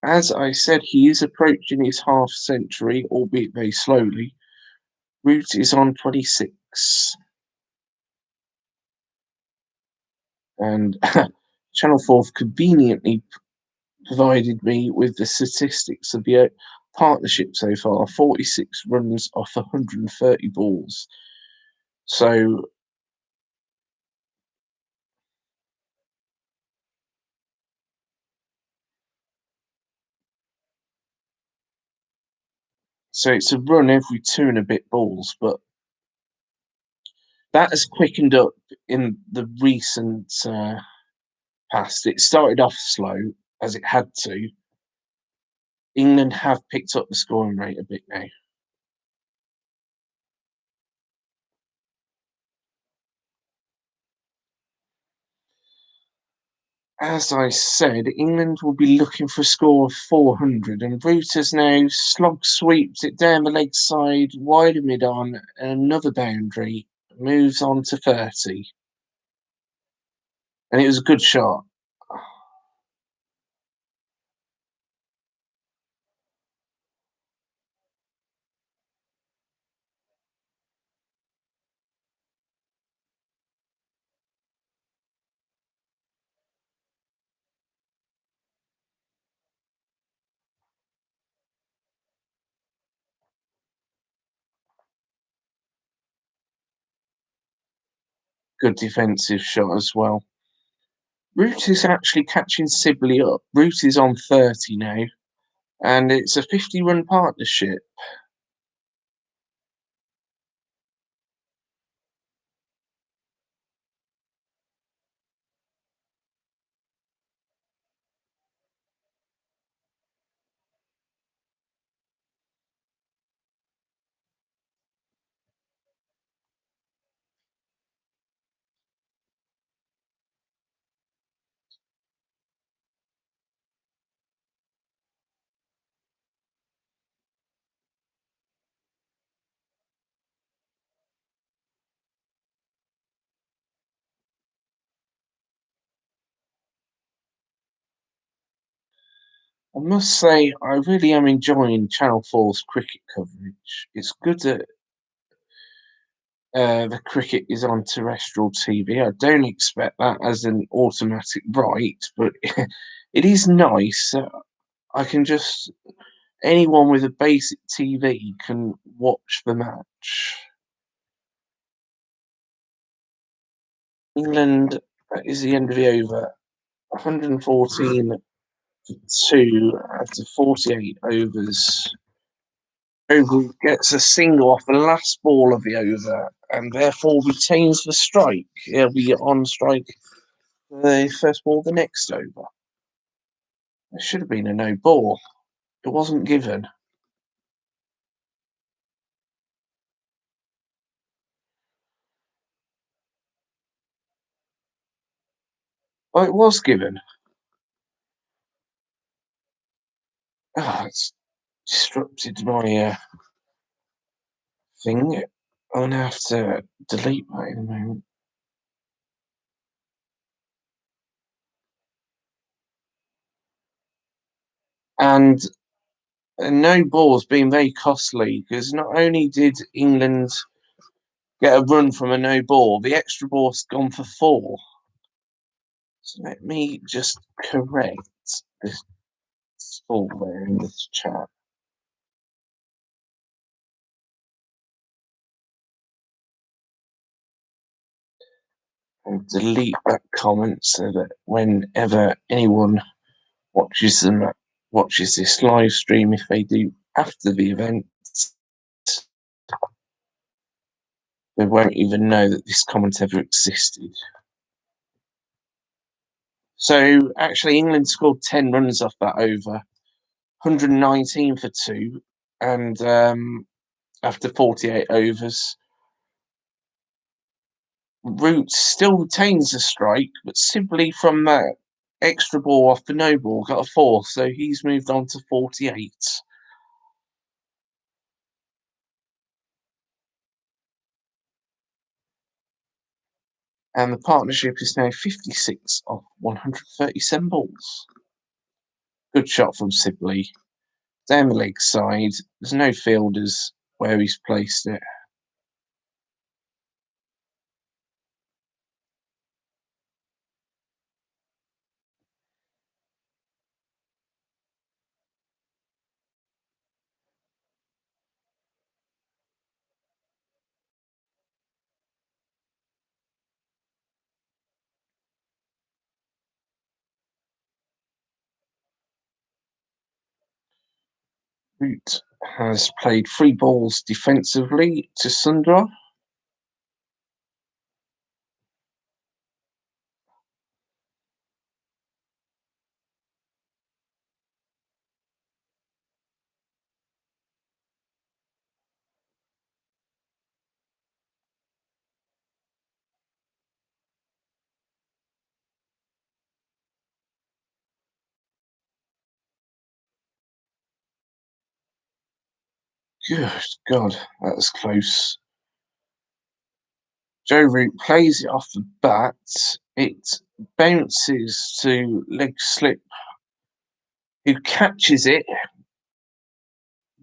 As I said, he is approaching his half century, albeit very slowly. Root is on 26. And Channel 4 conveniently provided me with the statistics of the partnership so far: 46 runs off 130 balls. So it's a run every 2 and a bit balls, but that has quickened up in the recent past. It started off slow, as it had to. England have picked up the scoring rate a bit now. As I said, England will be looking for a score of 400, and Root has now slog sweeps it down the leg side, wider mid on, and another boundary, moves on to 30. And it was a good shot. Good defensive shot as well. Root is actually catching Sibley up. Root is on 30 now, and it's a 50-run partnership. I must say, I really am enjoying Channel 4's cricket coverage. It's good that the cricket is on terrestrial TV. I don't expect that as an automatic right, but it is nice. I can just anyone with a basic TV can watch the match. England is the end of the over. 114 for 2 after 48 overs. Oval gets a single off the last ball of the over and therefore retains the strike. He'll be on strike for the first ball of the next over. There should have been a no ball. It wasn't given. Oh, it was given. Oh, it's disrupted my thing. I'm going to have to delete that in a moment. And a no ball's been very costly because not only did England get a run from a no ball, the extra ball's gone for 4. So let me just correct this score there in this chat. And delete that comment so that whenever anyone watches this live stream, if they do after the event, they won't even know that this comment ever existed. So actually, England scored 10 runs off that over, 119 for 2, and after 48 overs. Root still retains the strike, but simply from that extra ball off the no ball got a 4, so he's moved on to 48. And the partnership is now 56 off 137 balls. Good shot from Sibley. Down the leg side. There's no fielders where he's placed it. Root has played 3 balls defensively to Sundra. Good God, that was close. Joe Root plays it off the bat. It bounces to leg slip, who catches it,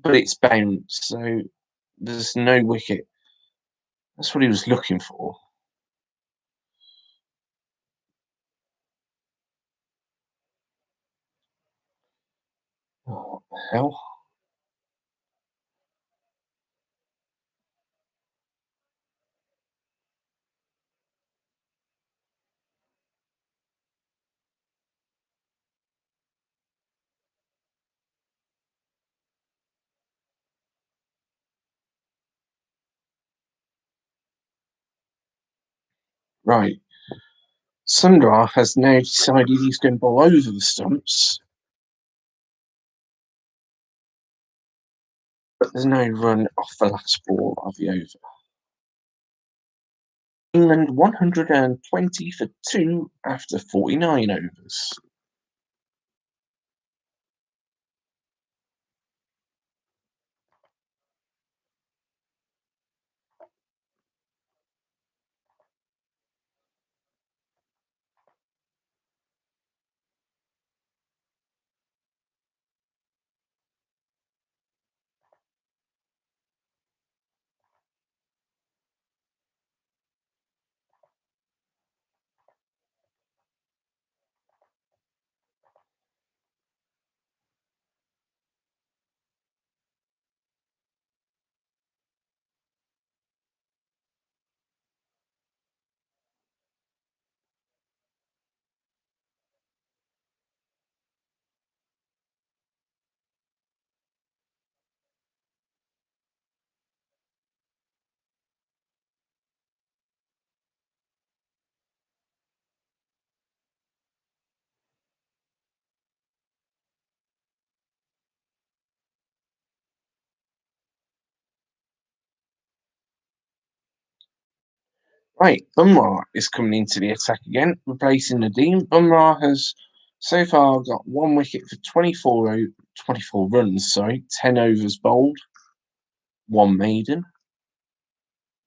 but it's bounced, so there's no wicket. That's what he was looking for. Oh, what the hell? Right. Sundar has now decided he's going to bowl over the stumps, but there's no run off the last ball of the over. England 120 for 2 after 49 overs. Right, Bumrah is coming into the attack again, replacing Nadeem. Bumrah has so far got 1 wicket for 24 runs, 10 overs bowled, 1 maiden.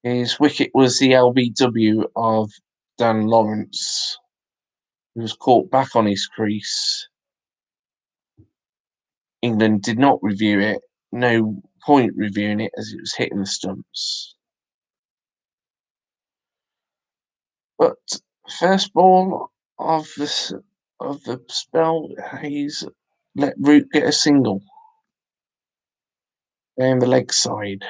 His wicket was the LBW of Dan Lawrence, who was caught back on his crease. England did not review it, no point reviewing it as it was hitting the stumps. But first ball of the spell, he's let Root get a single down the leg side.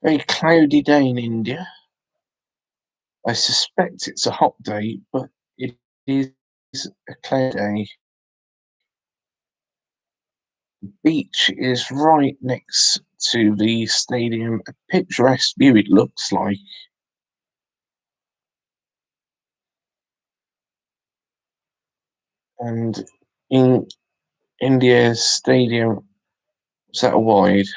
Very cloudy day in India. I suspect it's a hot day, but it is a cloudy day. The beach is right next to the stadium. A picturesque view it looks like. And in India's stadium, is that a wide?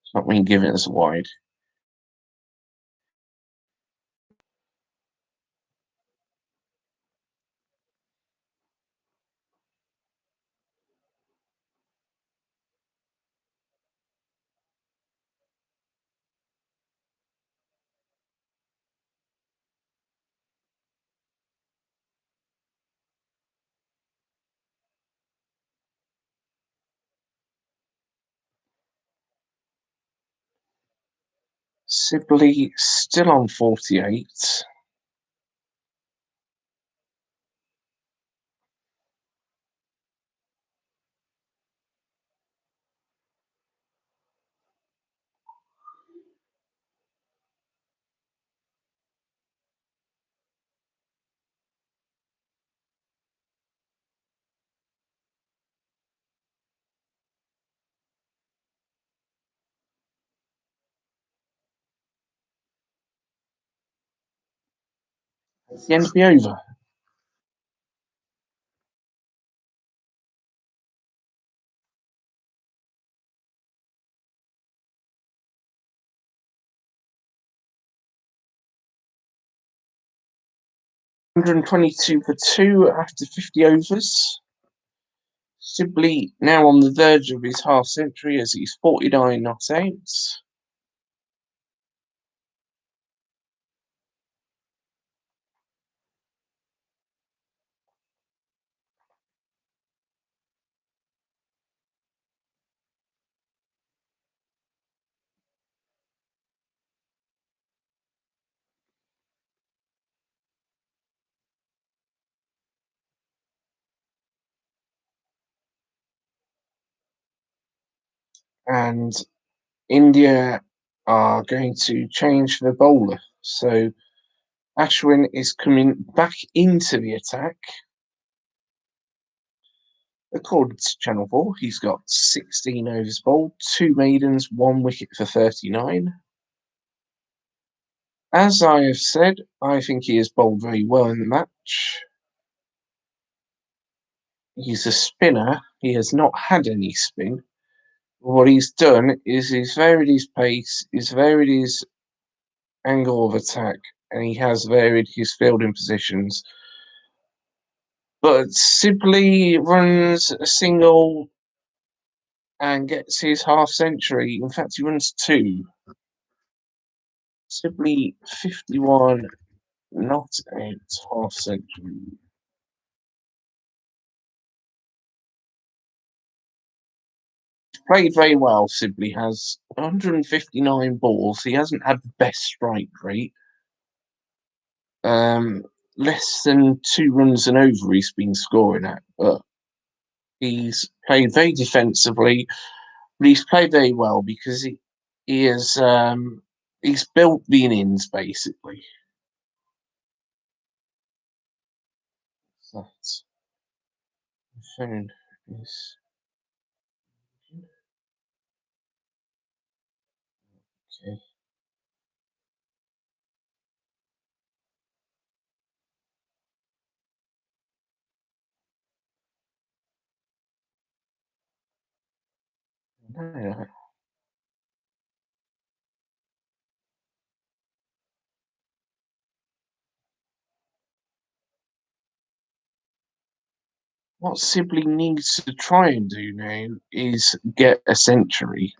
It's not been given as a wide. Sibley still on 48. It's the end of the over. 122 for 2 after 50 overs. Sibley now on the verge of his half century as he's 49 not outs. And India are going to change the bowler. So Ashwin is coming back into the attack. According to Channel 4, he's got 16 overs bowled, 2 maidens, 1 wicket for 39. As I have said, I think he has bowled very well in the match. He's a spinner. He has not had any spin. What he's done is he's varied his pace, he's varied his angle of attack, and he has varied his fielding positions. But Sibley runs a single and gets his half century. In fact, he runs 2. Sibley 51 not out half century. Played very well. Sibley has 159 balls. He hasn't had the best strike rate. Less than 2 runs an over he's been scoring at, but he's played very defensively. But he's played very well because he is he's built the innings basically. That's the phone is okay. No. What Sibley needs to try and do now is get a century.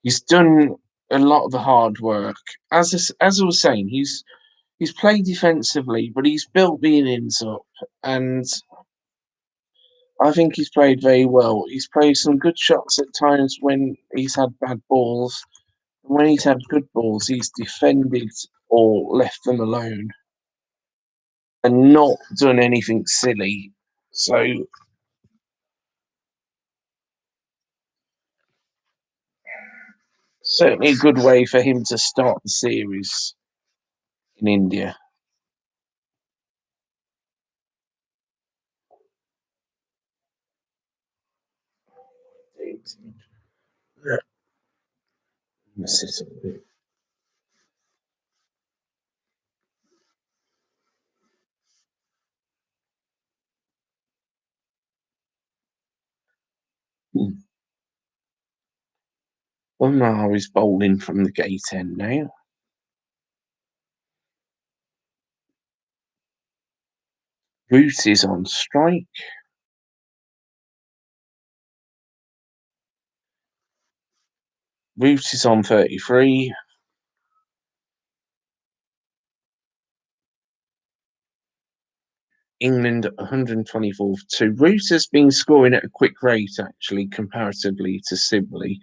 He's done a lot of the hard work. As I was saying, he's played defensively, but he's built the innings up, and I think he's played very well. He's played some good shots at times when he's had bad balls. And when he's had good balls, he's defended or left them alone and not done anything silly. So certainly a good way for him to start the series in India. Umar is bowling from the gate end now. Root is on strike. Root is on 33. England 124 for 2. Root has been scoring at a quick rate, actually, comparatively to Sibley,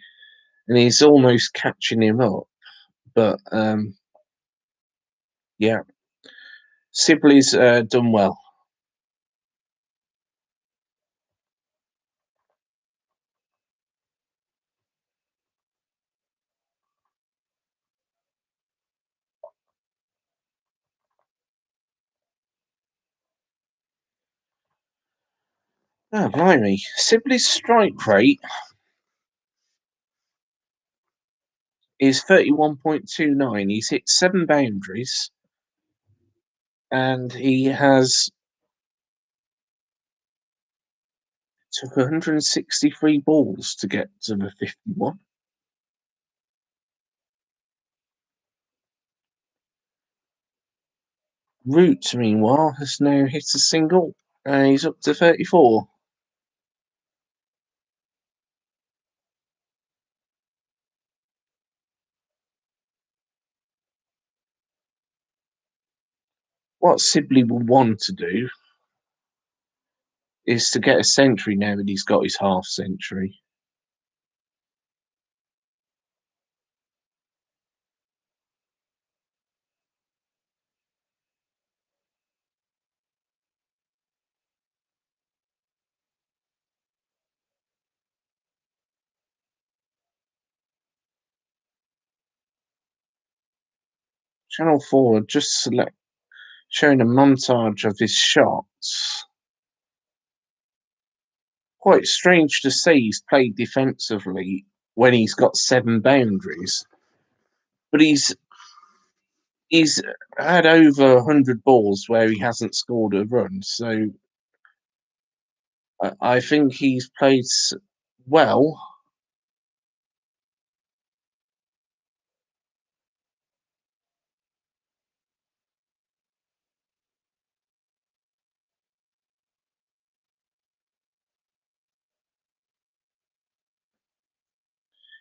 and he's almost catching him up. But yeah, Sibley's done well. Oh, blimey. Sibley's strike rate is 31.29. He's hit 7 boundaries, and he has took 163 balls to get to the 51. Root, meanwhile, has now hit a single, and he's up to 34. What Sibley will want to do is to get a century now that he's got his half century. Channel 4 just showing a montage of his shots. Quite strange to say he's played defensively when he's got 7 boundaries, but he's had over 100 balls where he hasn't scored a run. So I think he's played well.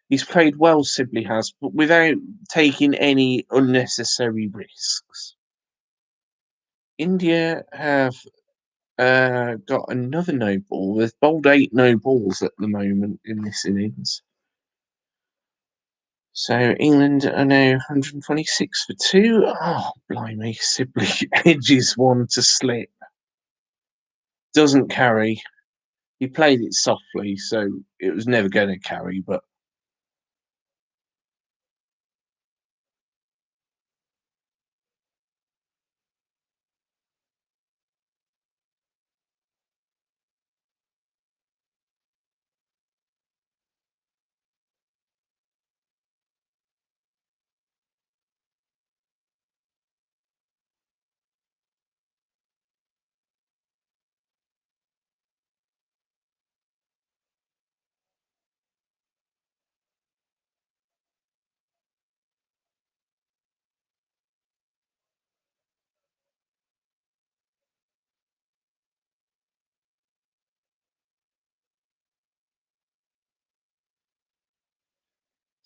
He's played well, Sibley has, but without taking any unnecessary risks. India have got another no ball. They've bowled 8 no balls at the moment in this innings. So England are now 126 for 2. Oh, blimey, Sibley edges one to slip. Doesn't carry. He played it softly, so it was never going to carry, but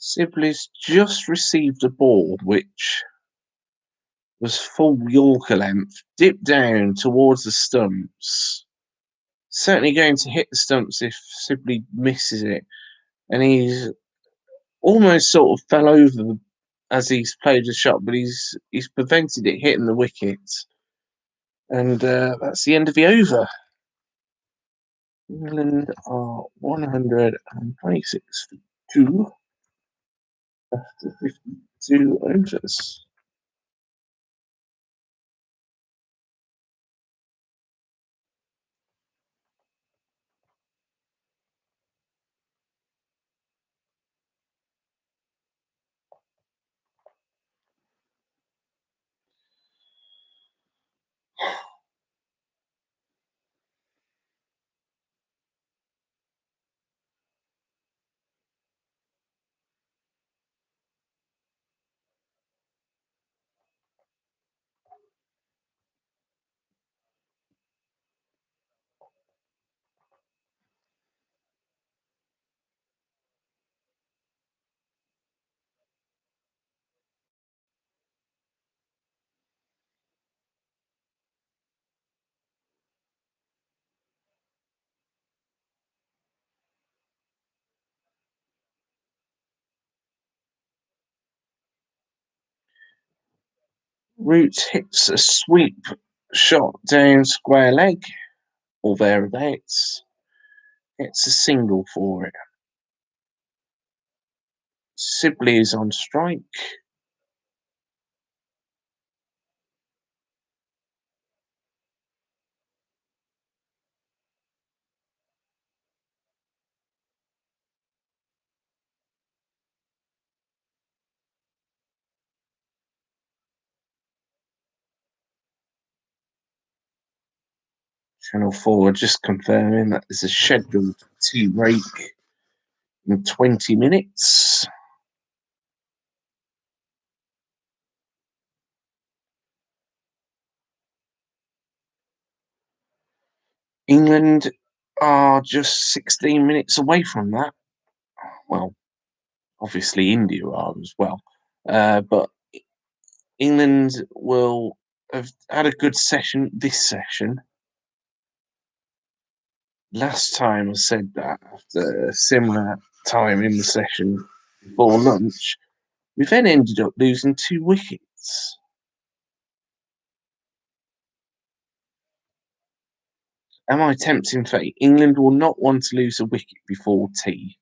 Sibley's just received a ball which was full Yorker length, dipped down towards the stumps. Certainly going to hit the stumps if Sibley misses it. And he's almost sort of fell over as he's played the shot, but he's prevented it hitting the wickets. And that's the end of the over. England are 126 for 2 after 52 overs. Root hits a sweep shot down square leg or thereabouts. It's a single for it. Sibley is on strike. Channel 4 just confirming that there's a scheduled tea break in 20 minutes. England are just 16 minutes away from that. Well, obviously India are as well. But England will have had a good session this session. Last time I said that, after a similar time in the session before lunch, we then ended up losing 2 wickets. Am I tempting fate? England will not want to lose a wicket before tea.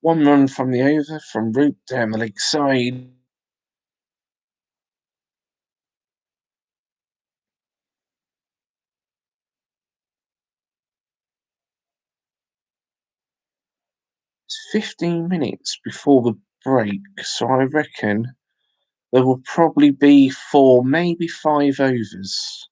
One run from the over from Root down the leg side. It's 15 minutes before the break, so I reckon there will probably be 4, maybe 5 overs.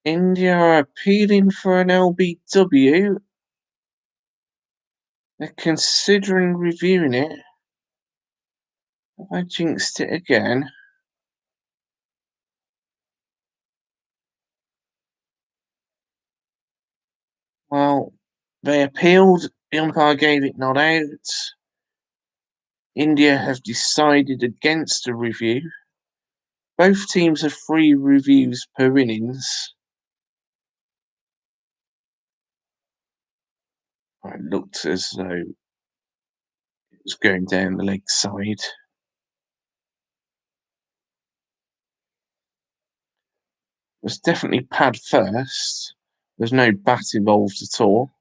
India are appealing for an LBW. They're considering reviewing it. Have I jinxed it again? Well, they appealed. The umpire gave it not out. India have decided against a review. Both teams have 3 reviews per innings. It looked as though it was going down the leg side. It was definitely pad first. There's no bat involved at all.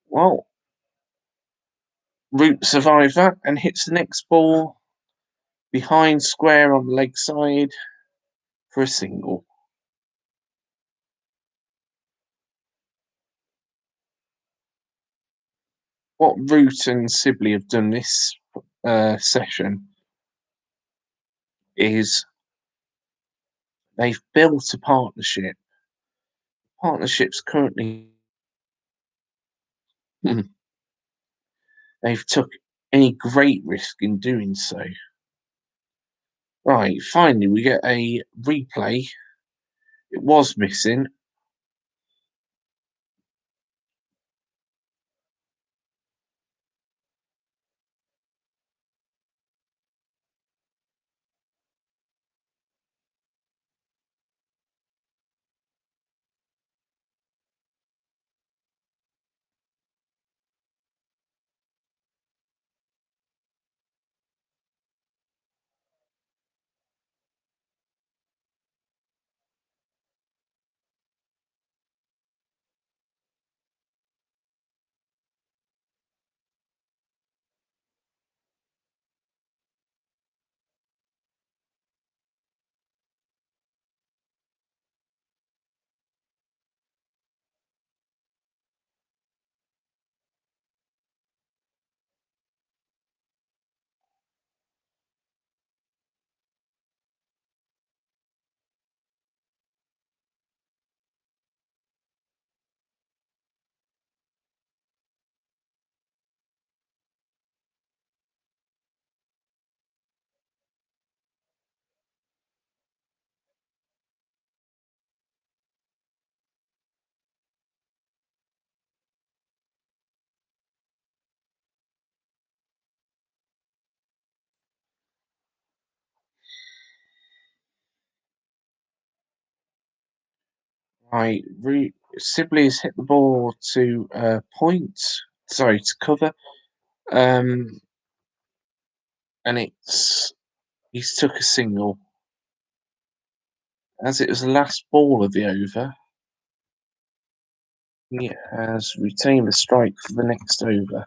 Well, Root survives that and hits the next ball behind square on the leg side for a single. What Root and Sibley have done this session is they've built a partnership. Partnership's currently they've took any great risk in doing so. Right, finally we get a replay. It was missing. Right, Sibley's hit the ball to point. To cover. And it's He's took a single. As it was the last ball of the over, he has retained the strike for the next over.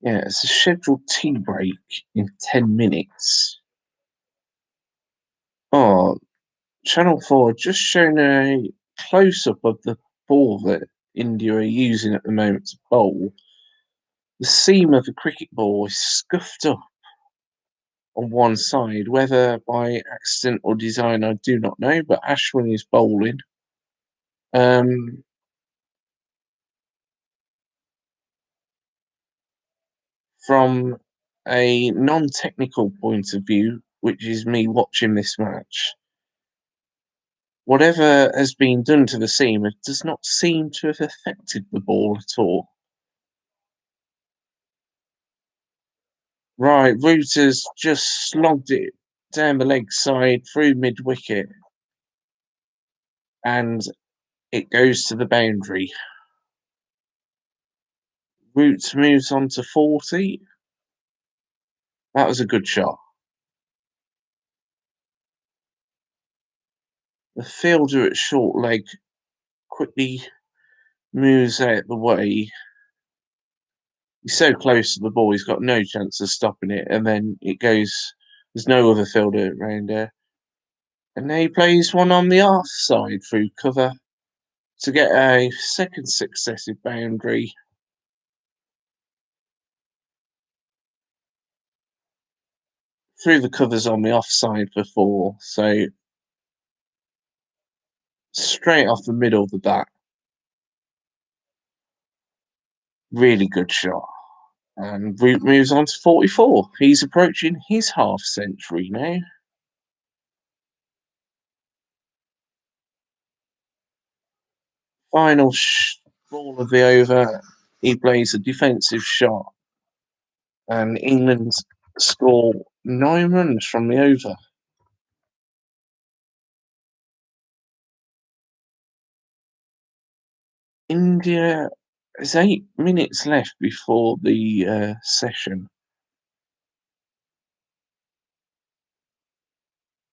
Yeah, it's a scheduled tea break in 10 minutes. Oh, Channel 4 just shown a close up of the ball that India are using at the moment to bowl. The seam of the cricket ball is scuffed up on one side, whether by accident or design, I do not know. But Ashwin is bowling. Um, from a non-technical point of view, which is me watching this match, whatever has been done to the seam, it does not seem to have affected the ball at all. Right, Root has just slogged it down the leg side through mid wicket, and it goes to the boundary. Root moves on to 40. That was a good shot. The fielder at short leg quickly moves out the way. He's so close to the ball, he's got no chance of stopping it, and then it goes. There's no other fielder around there. And now he plays one on the off side through cover to get a second successive boundary. Through the covers on the offside for 4, so straight off the middle of the bat. Really good shot. And Root moves on to 44. He's approaching his half century now. Final ball of the over. He plays a defensive shot, and England score 9 runs from the over. India, there's 8 minutes left before the session.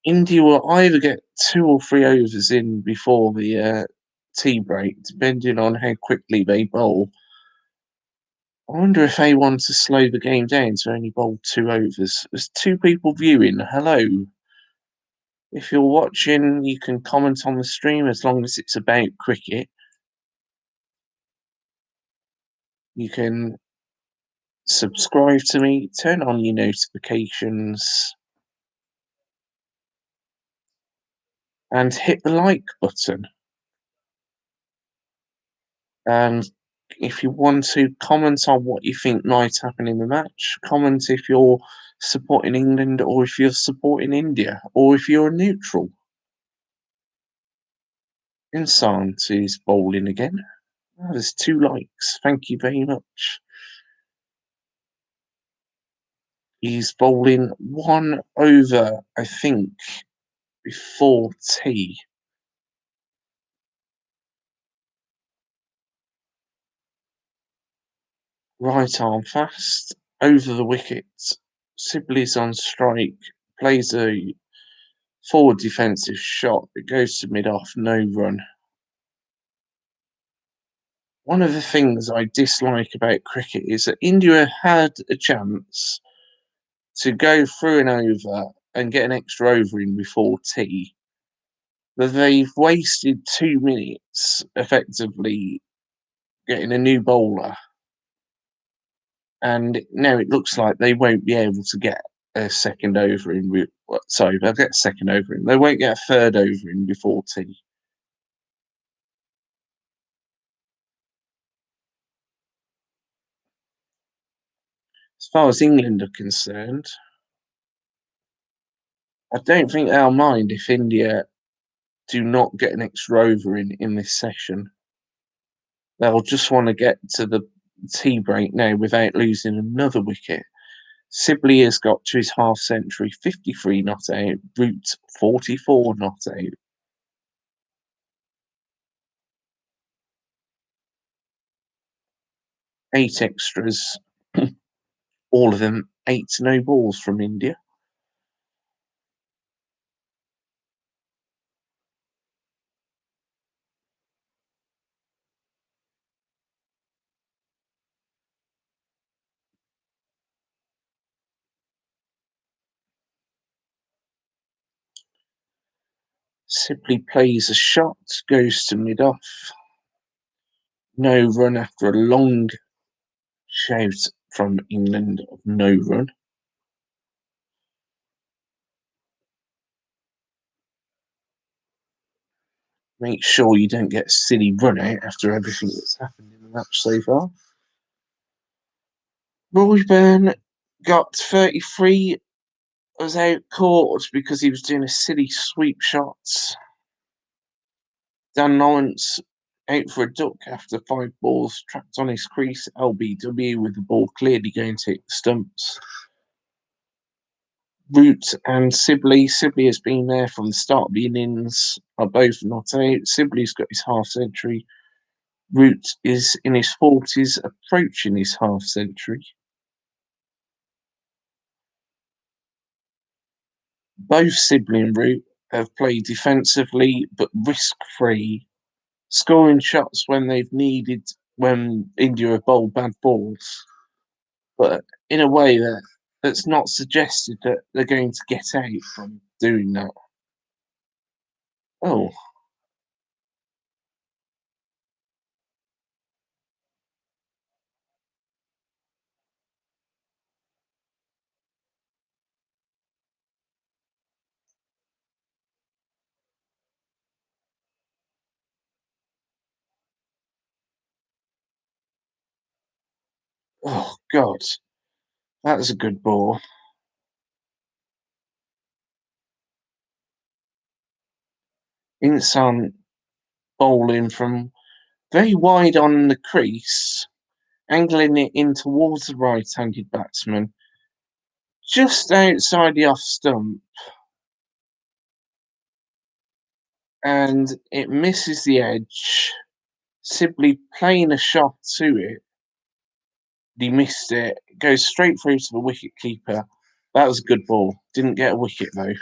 India will either get 2 or 3 overs in before the tea break, depending on how quickly they bowl. I wonder if they want to slow the game down to only bowl 2 overs. There's 2 people viewing. Hello. If you're watching, you can comment on the stream as long as it's about cricket. You can subscribe to me, turn on your notifications, and hit the like button. And if you want to comment on what you think might happen in the match, comment if you're supporting England or if you're supporting India or if you're neutral. Insant is bowling again. Oh, there's 2 likes. Thank you very much. He's bowling 1 over, I think, before tea. Right arm fast, over the wicket. Sibley's on strike, plays a forward defensive shot. It goes to mid off, no run. One of the things I dislike about cricket is that India had a chance to go through an over and get an extra over in before tea, but they've wasted 2 minutes effectively getting a new bowler, and now it looks like they won't be able to get a second over in. Sorry, they'll get a second over in. They won't get a third over in before tea. As far as England are concerned, I don't think they'll mind if India do not get an extra over in this session. They'll just want to get to the tea break now without losing another wicket. Sibley has got to his half century, 53 not out, Root 44 not out. 8 extras, all of them 8 no balls from India. Sibley plays a shot, goes to mid off. No run after a long shout from England of no run. Make sure you don't get a silly run out after everything that's happened in the match so far. Roy Byrne got 33, was out caught because he was doing a silly sweep shot. Dan Lawrence out for a duck after 5 balls trapped on his crease. LBW with the ball clearly going to hit the stumps. Root and Sibley. Sibley has been there from the start of the innings, are both not out. Sibley's got his half century. Root is in his 40s, approaching his half century. Both Sibley and Root have played defensively but risk-free, scoring shots when they've needed, when India have bowled bad balls, but in a way that's not suggested that they're going to get out from doing that. Oh, oh God, that was a good ball. Insan bowling from very wide on the crease, angling it in towards the right-handed batsman, just outside the off stump, and it misses the edge. Sibley playing a shot to it. He missed it. It goes straight through to the wicket keeper. That was a good ball. Didn't get a wicket though.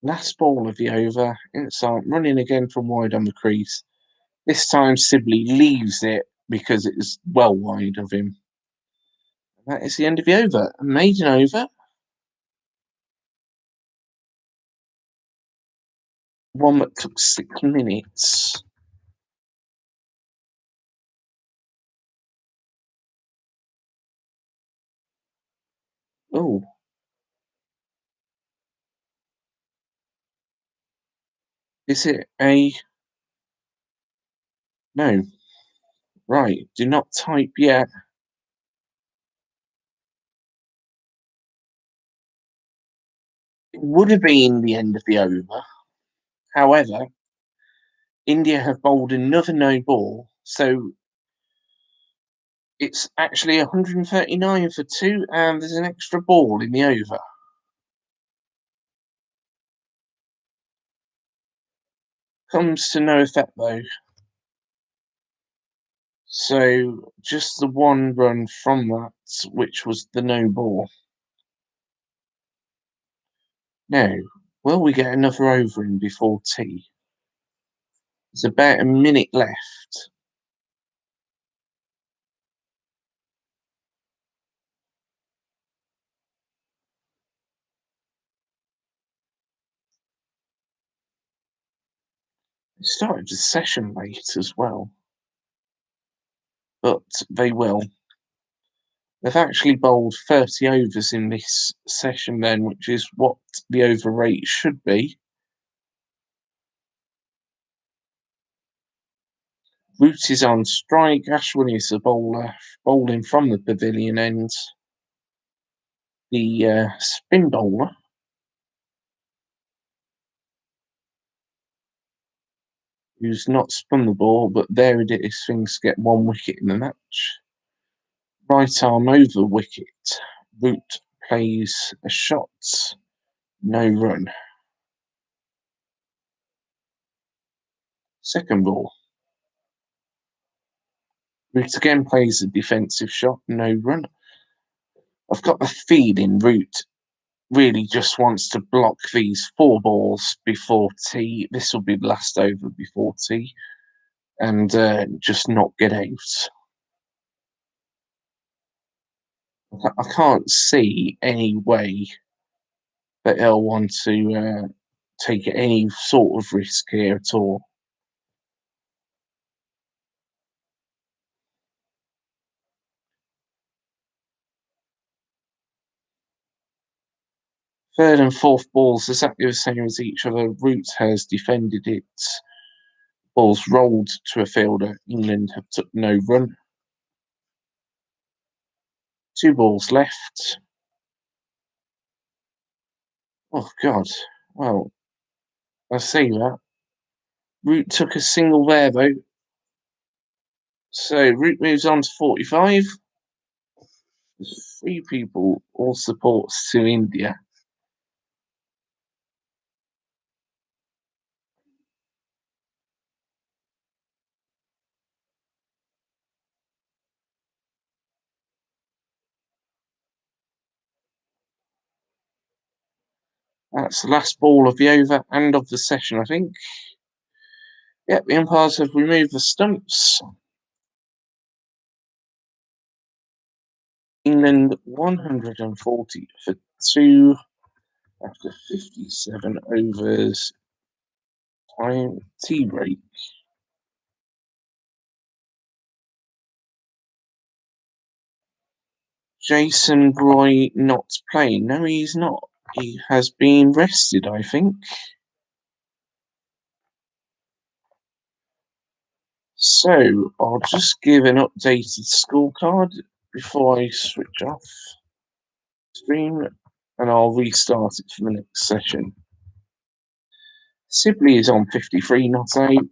Last ball of the over. Inside running again from wide on the crease. This time Sibley leaves it because it is well wide of him. That is the end of the over. A maiden over. One that took 6 minutes. Oh, is it a... No. Right, do not type yet. It would have been the end of the over. However, India have bowled another no ball, so it's actually 139 for 2, and there's an extra ball in the over. Comes to no effect though. So just the one run from that, which was the no ball. Now, will we get another over in before tea? There's about a minute left. Started the session late as well, but they will. They've actually bowled 30 overs in this session then, which is what the over rate should be. Root is on strike. Ashwin is the bowler, bowling from the pavilion end. The spin bowler who's not spun the ball, but there it is. Things get 1 wicket in the match. Right arm over wicket. Root plays a shot, no run. Second ball. Root again plays a defensive shot, no run. I've got a feeling Root really just wants to block these 4 balls before tea. This will be the last over before tea, and just not get out. I can't see any way that he'll want to take any sort of risk here at all. Third and fourth balls exactly the same as each other. Root has defended it. Balls rolled to a fielder. England have took no run. 2 balls left. Oh, God. Well, I see that. Root took a single there, though. So Root moves on to 45. There's 3 people, all supports to India. That's the last ball of the over and of the session, I think. Yep, the umpires have removed the stumps. England 140 for 2 after 57 overs. Time tea break. Jason Roy not playing. No, he's not. He has been rested, I think. So I'll just give an updated scorecard before I switch off stream, and I'll restart it for the next session. Sibley is on 53, not out.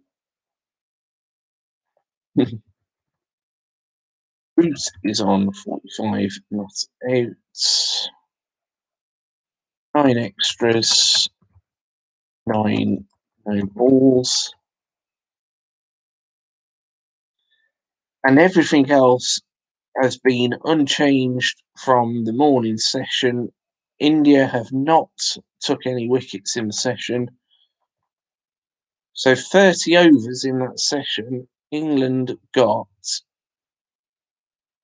Root is on 45, not out. 9 extras, 9 no balls. And everything else has been unchanged from the morning session. India have not took any wickets in the session. So 30 overs in that session, England got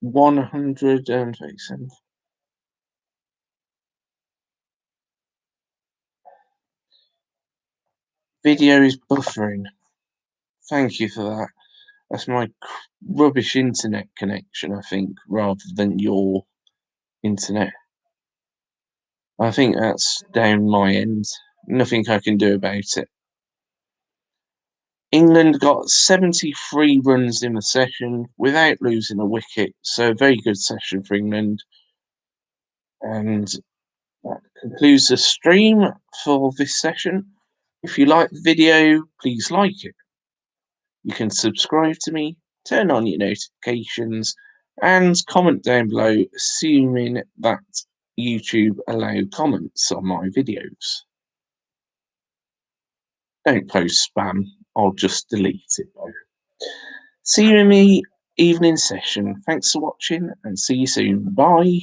137. Video is buffering. Thank you for that. That's my rubbish internet connection, I think, rather than your internet. I think that's down my end. Nothing I can do about it. England got 73 runs in the session without losing a wicket, so a very good session for England. And that concludes the stream for this session. If you like the video, please like it. You can subscribe to me, turn on your notifications, and comment down below, assuming that YouTube allow comments on my videos. Don't post spam, I'll just delete it though. See you in the evening session. Thanks for watching and see you soon. Bye.